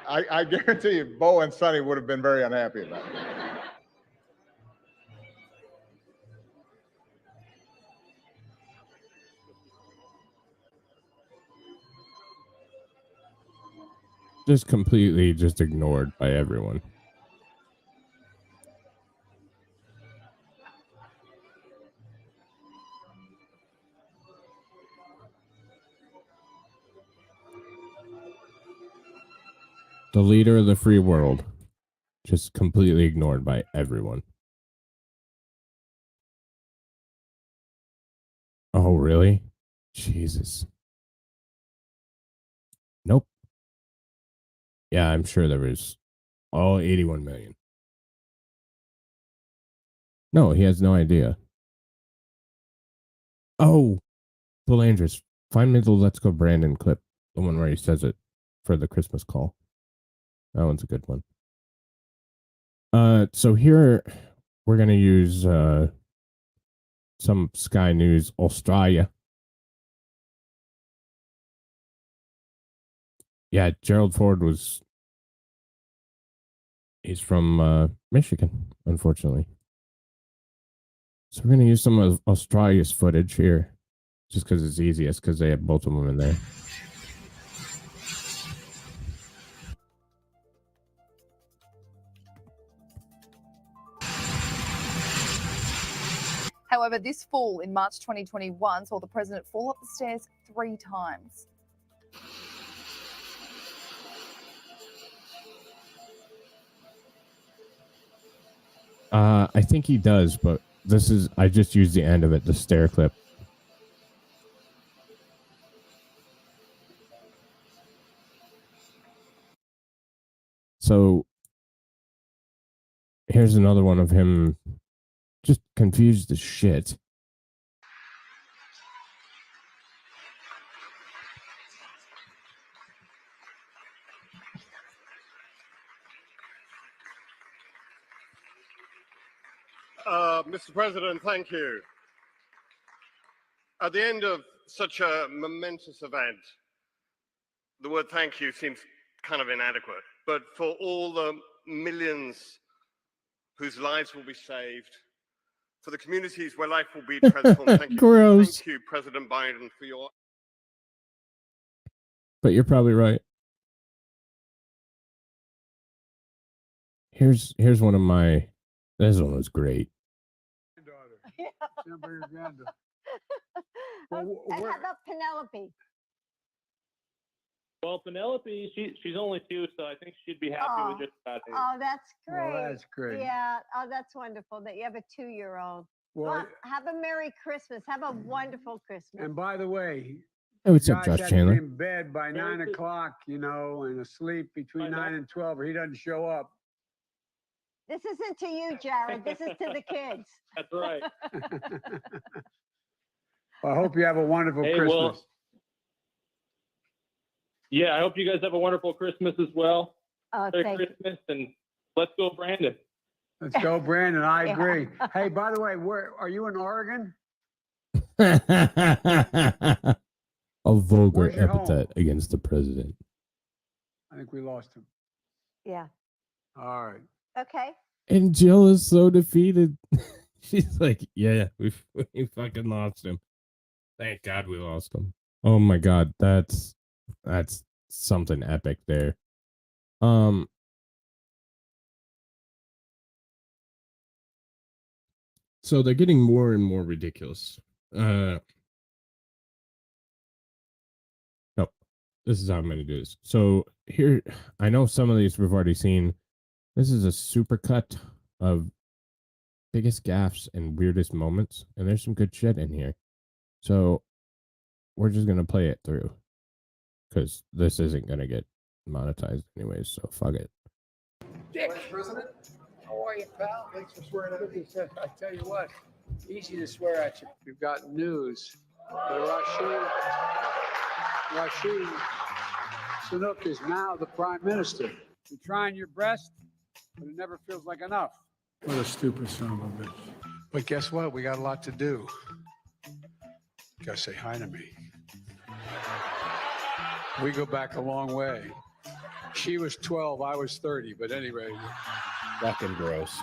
I guarantee you Bo and Sonny would have been very unhappy about. just completely just ignored by everyone. The leader of the free world, just completely ignored by everyone. Oh, really? Jesus. Nope. Yeah, I'm sure there was 81 million. No, he has no idea. Oh, Belandris, find me the Let's Go Brandon clip. The one where he says it for the Christmas call. That one's a good one. So here we're going to use some Sky News Australia. Yeah, Gerald Ford he's from Michigan, unfortunately. So we're going to use some of Australia's footage here, just because it's easiest, because they have both of them in there. However, this fall in March 2021 saw the president fall up the stairs 3 times. I think he does, but I just used the end of it, the stair clip. So here's another one of him just confused as shit. Mr. President, thank you. At the end of such a momentous event, the word thank you seems kind of inadequate. But for all the millions whose lives will be saved, for the communities where life will be transformed, thank you. Gross. Thank you, President Biden, for your... But you're probably right. Here's one of my... This one was great. And how about Penelope? Well, Penelope, she's only 2, so I think she'd be happy with just about it. Oh, that's great. Well, that's great. Yeah. Oh, that's wonderful that you have a 2-year-old. Well, have a Merry Christmas. Have a wonderful Christmas. and by the way, Hey, what's up, Josh Josh had to Chandler? be in bed by 9 o'clock, and asleep between 9 and 12, or he doesn't show up. This isn't to you, Jared. This is to the kids. That's right. Well, I hope you have a wonderful Hey, Christmas. well, yeah, I hope you guys have a wonderful Christmas as well. Oh, Merry thank you. Christmas, and let's go, Brandon. Let's go, Brandon. I Yeah. agree. Hey, by the way, where are you in Oregon? A vulgar Where's your home? epithet against the president. I think we lost him. Yeah. All right. Okay. And Jill is so defeated. She's like, yeah, we fucking lost him. Thank God we lost him. Oh my God, that's something epic there. So they're getting more and more ridiculous. No, this is how I'm going to do this. So here, I know some of these we've already seen. This is a super cut of biggest gaffes and weirdest moments, and there's some good shit in here. So we're just going to play it through because this isn't going to get monetized anyways, so fuck it. Dick. President, how are you, pal? Thanks for swearing at me. I tell you what, easy to swear at you. We've got news. Rashid Sunak is now the prime minister. You're trying your best, but it never feels like enough. What a stupid son of a bitch. But guess what? We got a lot to do. You gotta say hi to me. We go back a long way. She was 12, I was 30, but anyway, Fucking gross.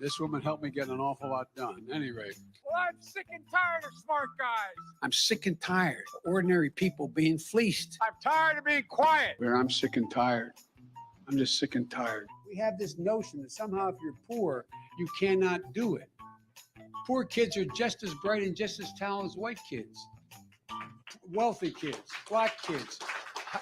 This woman helped me get an awful lot done. At any rate, Well, I'm sick and tired of smart guys. I'm sick and tired of ordinary people being fleeced. I'm tired of being quiet. Where I'm sick and tired. I'm just sick and tired. We have this notion that somehow if you're poor, you cannot do it. Poor kids are just as bright and just as talented as white kids. Wealthy kids, black kids,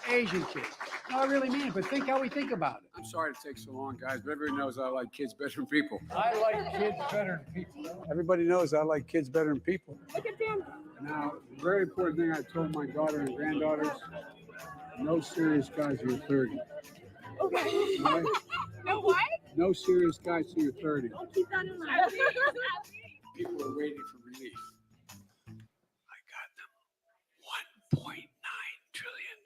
Asian kids. No, I really mean it, but think how we think about it. I'm sorry to take so long, guys, but everybody knows I like kids better than people. I like kids better than people. Everybody knows I like kids better than people. Look at them. Now, the very important thing I told my daughter and granddaughters, no serious guys who are 30. Okay. Right? No what? No serious guys who are 30. I'll keep that in mind. People are waiting for relief. I got them $1.9 trillion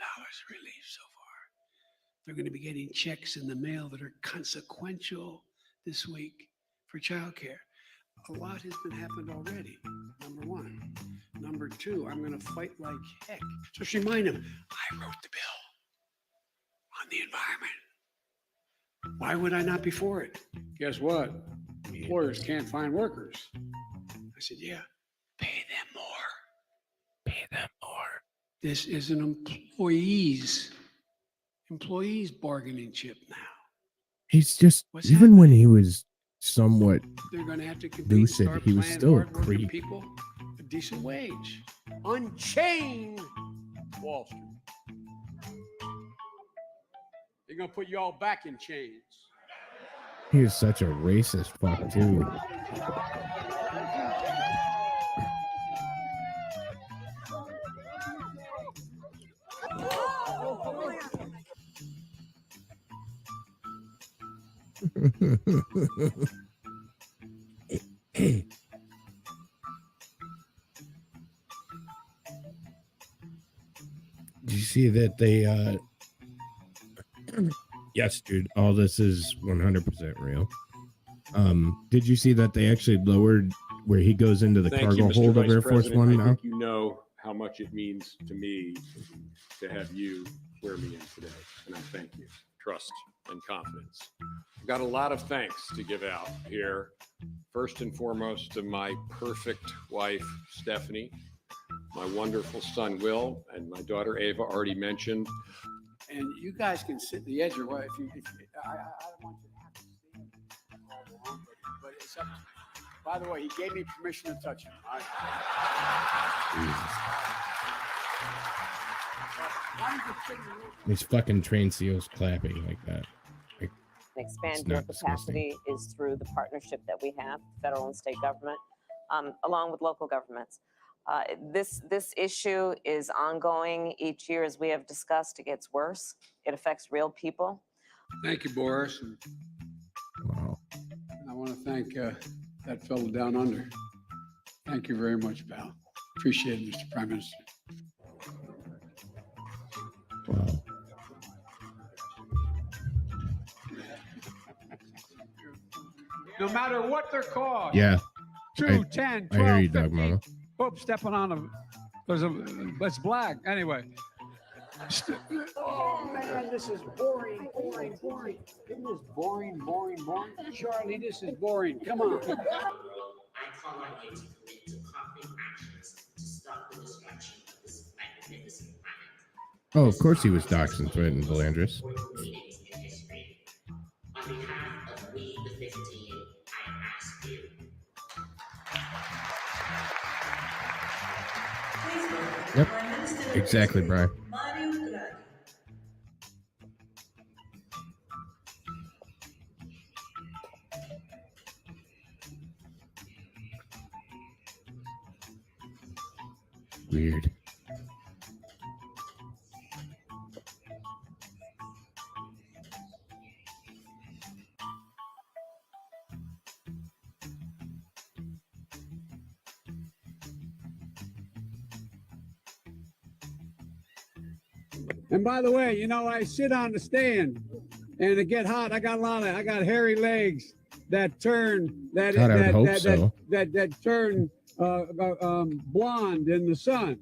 relief so far. They're going to be getting checks in the mail that are consequential this week for childcare. A lot has been happened already, number one. Number two, I'm going to fight like heck. Just remind them, I wrote the bill on the environment. Why would I not be for it? Guess what? Employers can't find workers. I said, yeah, pay them more. Pay them more. This is an employees bargaining chip now. He's just, What's even when he was somewhat They're going to have to compete. lucid, Start he was paying still a hard-working creep. people a decent wage. Unchain Wall Street. They're going to put you all back in chains. He was such a racist fuck, too. Did you see that they yes, dude, all this is 100% real. Did you see that they actually lowered where he goes into the Thank cargo you, Mr. hold of Vice Air Force President. One I now? think you know how much it means to me to have you swear me in today, and I thank you. Trust and confidence. I've got a lot of thanks to give out here. First and foremost to my perfect wife, Stephanie, my wonderful son, Will, and my daughter, Ava, already mentioned. And you guys can sit in the edge or what? If you I don't want you to have to stand all along, but it's up to you. By the way, he gave me permission to touch him. These fucking train seals clapping like that. Like, Expand it's your not disgusting. capacity is through the partnership that we have, federal and state government, along with local governments. This issue is ongoing each year, as we have discussed. It gets worse. It affects real people. Thank you, Boris. Wow. I want to thank that fellow down under. Thank you very much, pal. Appreciate it, Mr. Prime Minister. Wow. No matter what their cost. Yeah. 2, 10, 12, I hear you, Doug 15. Mama. Oops, stepping on a. It's black. Anyway. Oh man, this is boring. Isn't this boring? Charlie, this is boring. Come on. I call on you to commit to concrete actions to stop the destruction of this magnificent planet. Oh, of course he was doxxed and threatened, Valandris. On behalf of We the 15, I ask you. Yep. Exactly, Brian. Weird. And by the way, you know, I sit on the stand and it get hot. I got hairy legs that turn that God, I would hope so. that turn blonde in the sun.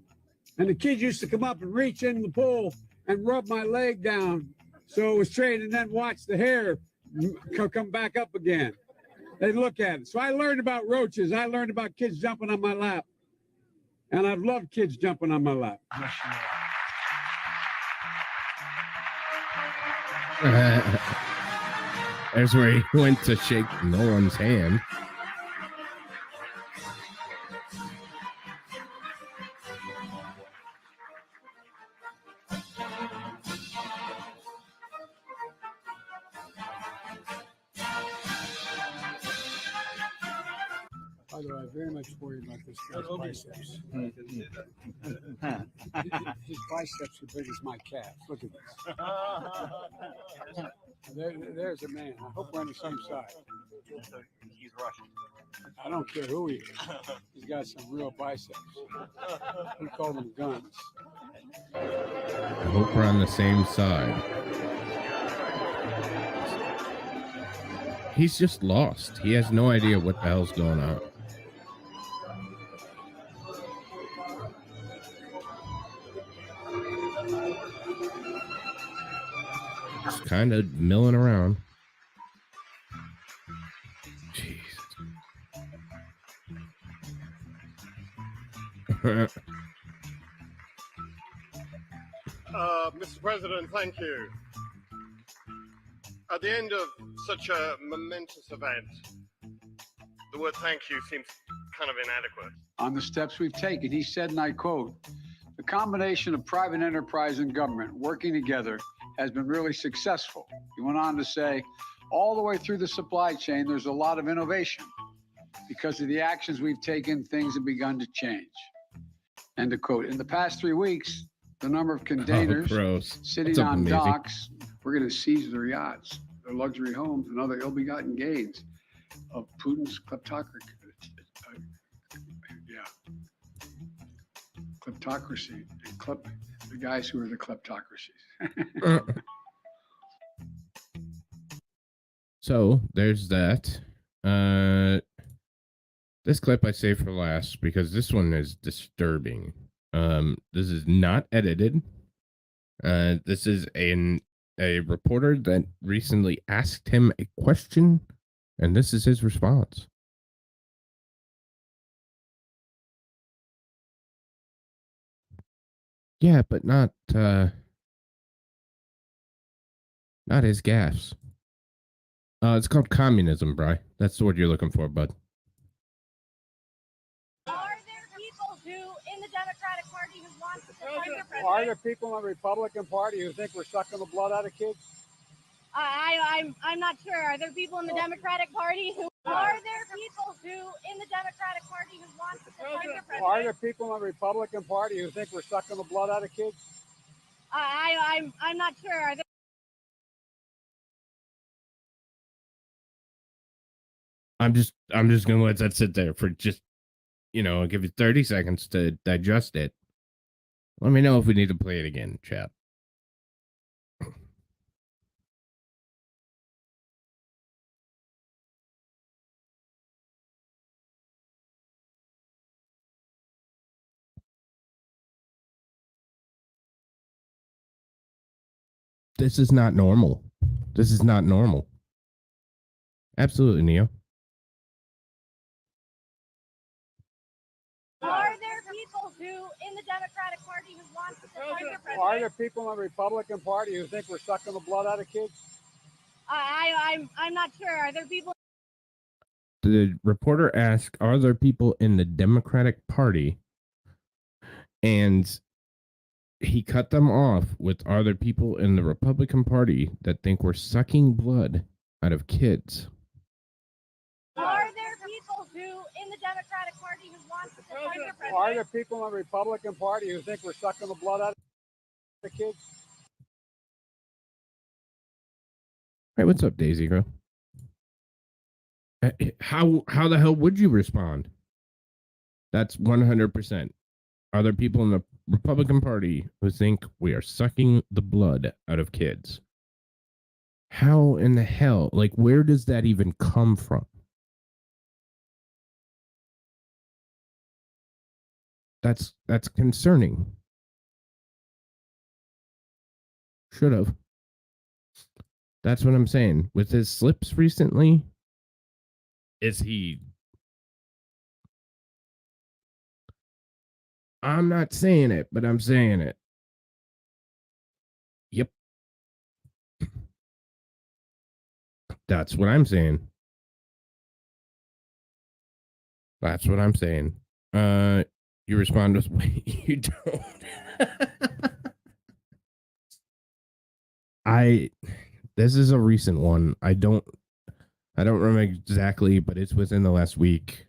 And the kids used to come up and reach in the pool and rub my leg down so it was straight, and then watch the hair come back up again. They look at it. So I learned about roaches. I learned about kids jumping on my lap. And I've loved kids jumping on my lap. There's where he went to shake Nolan's hand. By the way, I'm very much worried about this guy's biceps. His biceps are big as my calf. Look at this. There's a man. I hope we're on the same side. He's Russian. I don't care who he is. He's got some real biceps. We call them guns. I hope we're on the same side. He's just lost. He has no idea what the hell's going on. Just kind of milling around. Jeez. Mr. President, thank you. At the end of such a momentous event, the word thank you seems kind of inadequate. On the steps we've taken, he said, and I quote, "The combination of private enterprise and government working together has been really successful." He went on to say, all the way through the supply chain, there's a lot of innovation. Because of the actions we've taken, things have begun to change. End of quote. In the past 3 weeks, the number of containers sitting on docks, we're going to seize their yachts, their luxury homes, and other ill-begotten gains of Putin's kleptocracy. Kleptocracy. And the guys who are the kleptocracies. So there's that. This clip I saved for last because this one is disturbing. This is not edited. This is a reporter that recently asked him a question, and this is his response. Yeah, but not his gaffes. It's called communism, Bri. That's the word you're looking for, bud. Are there people who, in the Democratic Party, who want to support the president? Are there people in the Republican Party who think we're sucking the blood out of kids? I'm not sure. Are there people in the Democratic Party who? Are there people who, in the Democratic Party, who want to support the president? Are there people in the Republican Party who think we're sucking the blood out of kids? I'm not sure. Are there? I'm just gonna let that sit there for just, I'll give you 30 seconds to digest it. Let me know if we need to play it again, chat. This is not normal. This is not normal. Absolutely, Neo. Are there people who, in the Democratic Party, who want to support the president? Are there people in the Republican Party who think we're sucking the blood out of kids? I'm not sure. Are there people? The reporter asked, are there people in the Democratic Party? And he cut them off with, are there people in the Republican Party that think we're sucking blood out of kids? Are there people who, in the Democratic Party, who want to support the president? Are there people in the Republican Party who think we're sucking the blood out of the kids? Hey, what's up, Daisy Girl? How the hell would you respond? That's 100%. Are there people in the Republican Party who think we are sucking the blood out of kids? How in the hell? Like, where does that even come from? That's concerning. Should have. That's what I'm saying. With his slips recently, is he... I'm not saying it, but I'm saying it. Yep. That's what I'm saying. That's what I'm saying. You respond with, wait, you don't. This is a recent one. I don't remember exactly, but it's within the last week.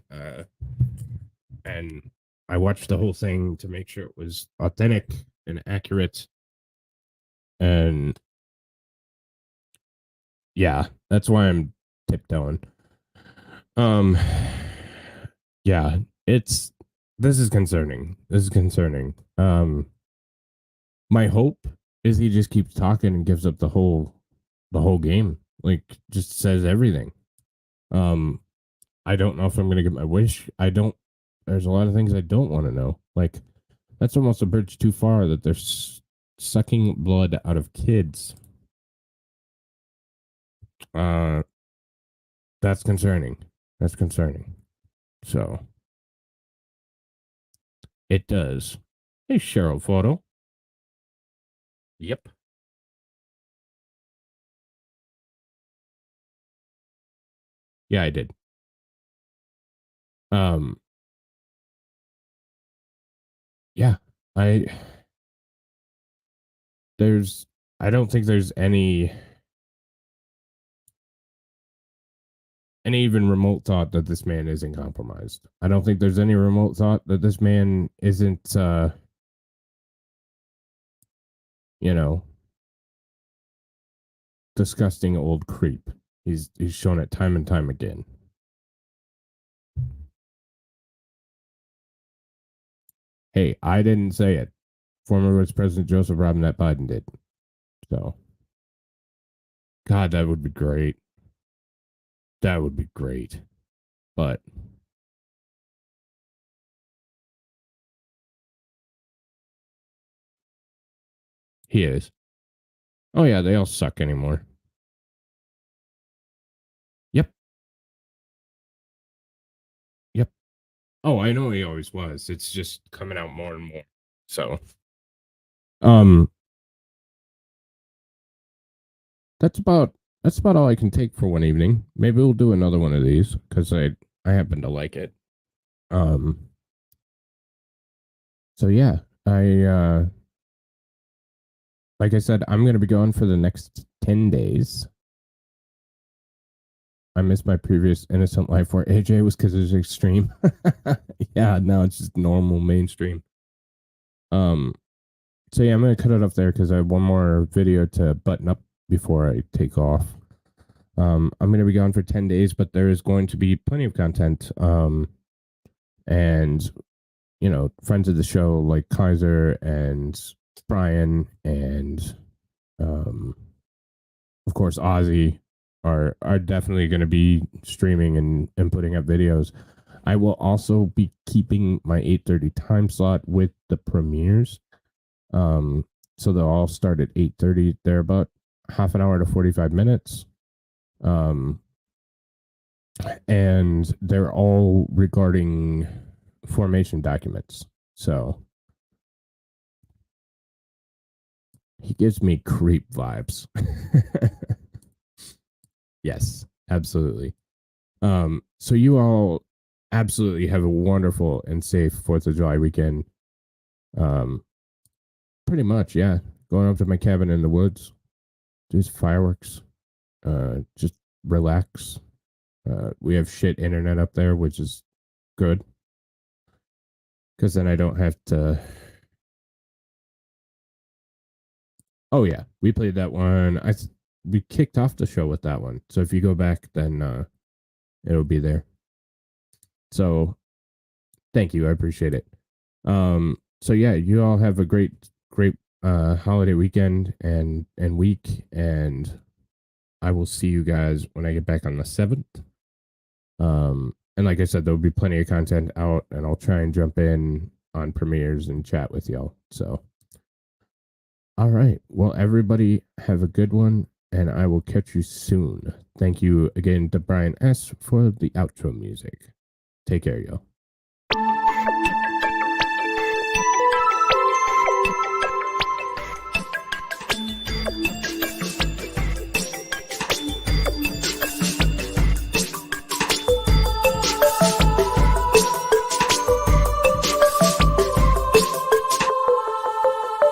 And I watched the whole thing to make sure it was authentic and accurate. And yeah, that's why I'm tiptoeing. Yeah, this is concerning. This is concerning. My hope is he just keeps talking and gives up the whole game. Like, just says everything. I don't know if I'm gonna get my wish. There's a lot of things I don't want to know. Like, that's almost a bridge too far that they're sucking blood out of kids. That's concerning. That's concerning. So it does. Hey, Cheryl Photo. Yep. Yeah, I did. Yeah, I don't think there's any even remote thought that this man isn't compromised. I don't think there's any remote thought that this man isn't, disgusting old creep. He's shown it time and time again. Hey, I didn't say it. Former Vice President Joseph Robinette Biden did. So, God, that would be great. That would be great. But he is. Oh yeah, they all suck anymore. Yep. Yep. Oh, I know he always was. It's just coming out more and more. So, that's about all I can take for one evening. Maybe we'll do another one of these because I happen to like it. So yeah, like I said, I'm gonna be gone for the next 10 days. I missed my previous innocent life where AJ was because it was extreme. Yeah, now it's just normal mainstream. So yeah, I'm gonna cut it off there because I have one more video to button up before I take off. I'm gonna be gone for 10 days, but there is going to be plenty of content. And friends of the show like Kaiser and Brian and of course Ozzy are definitely going to be streaming and putting up videos. I will also be keeping my 8:30 time slot with the premieres. So they'll all start at 8:30. They're about half an hour to 45 minutes. And they're all regarding formation documents. So he gives me creep vibes. Yes, absolutely. So you all absolutely have a wonderful and safe 4th of July weekend. Pretty much, yeah. Going up to my cabin in the woods, do some fireworks, just relax. We have shit internet up there, which is good. Because then I don't have to... Oh yeah, we played that one. We kicked off the show with that one. So if you go back, then it'll be there. So thank you. I appreciate it. So yeah, you all have a great holiday weekend and week, and I will see you guys when I get back on the 7th. And like I said, there'll be plenty of content out, and I'll try and jump in on premieres and chat with y'all. So all right. Well, everybody have a good one, and I will catch you soon. Thank you again to Brian S. for the outro music. Take care, y'all.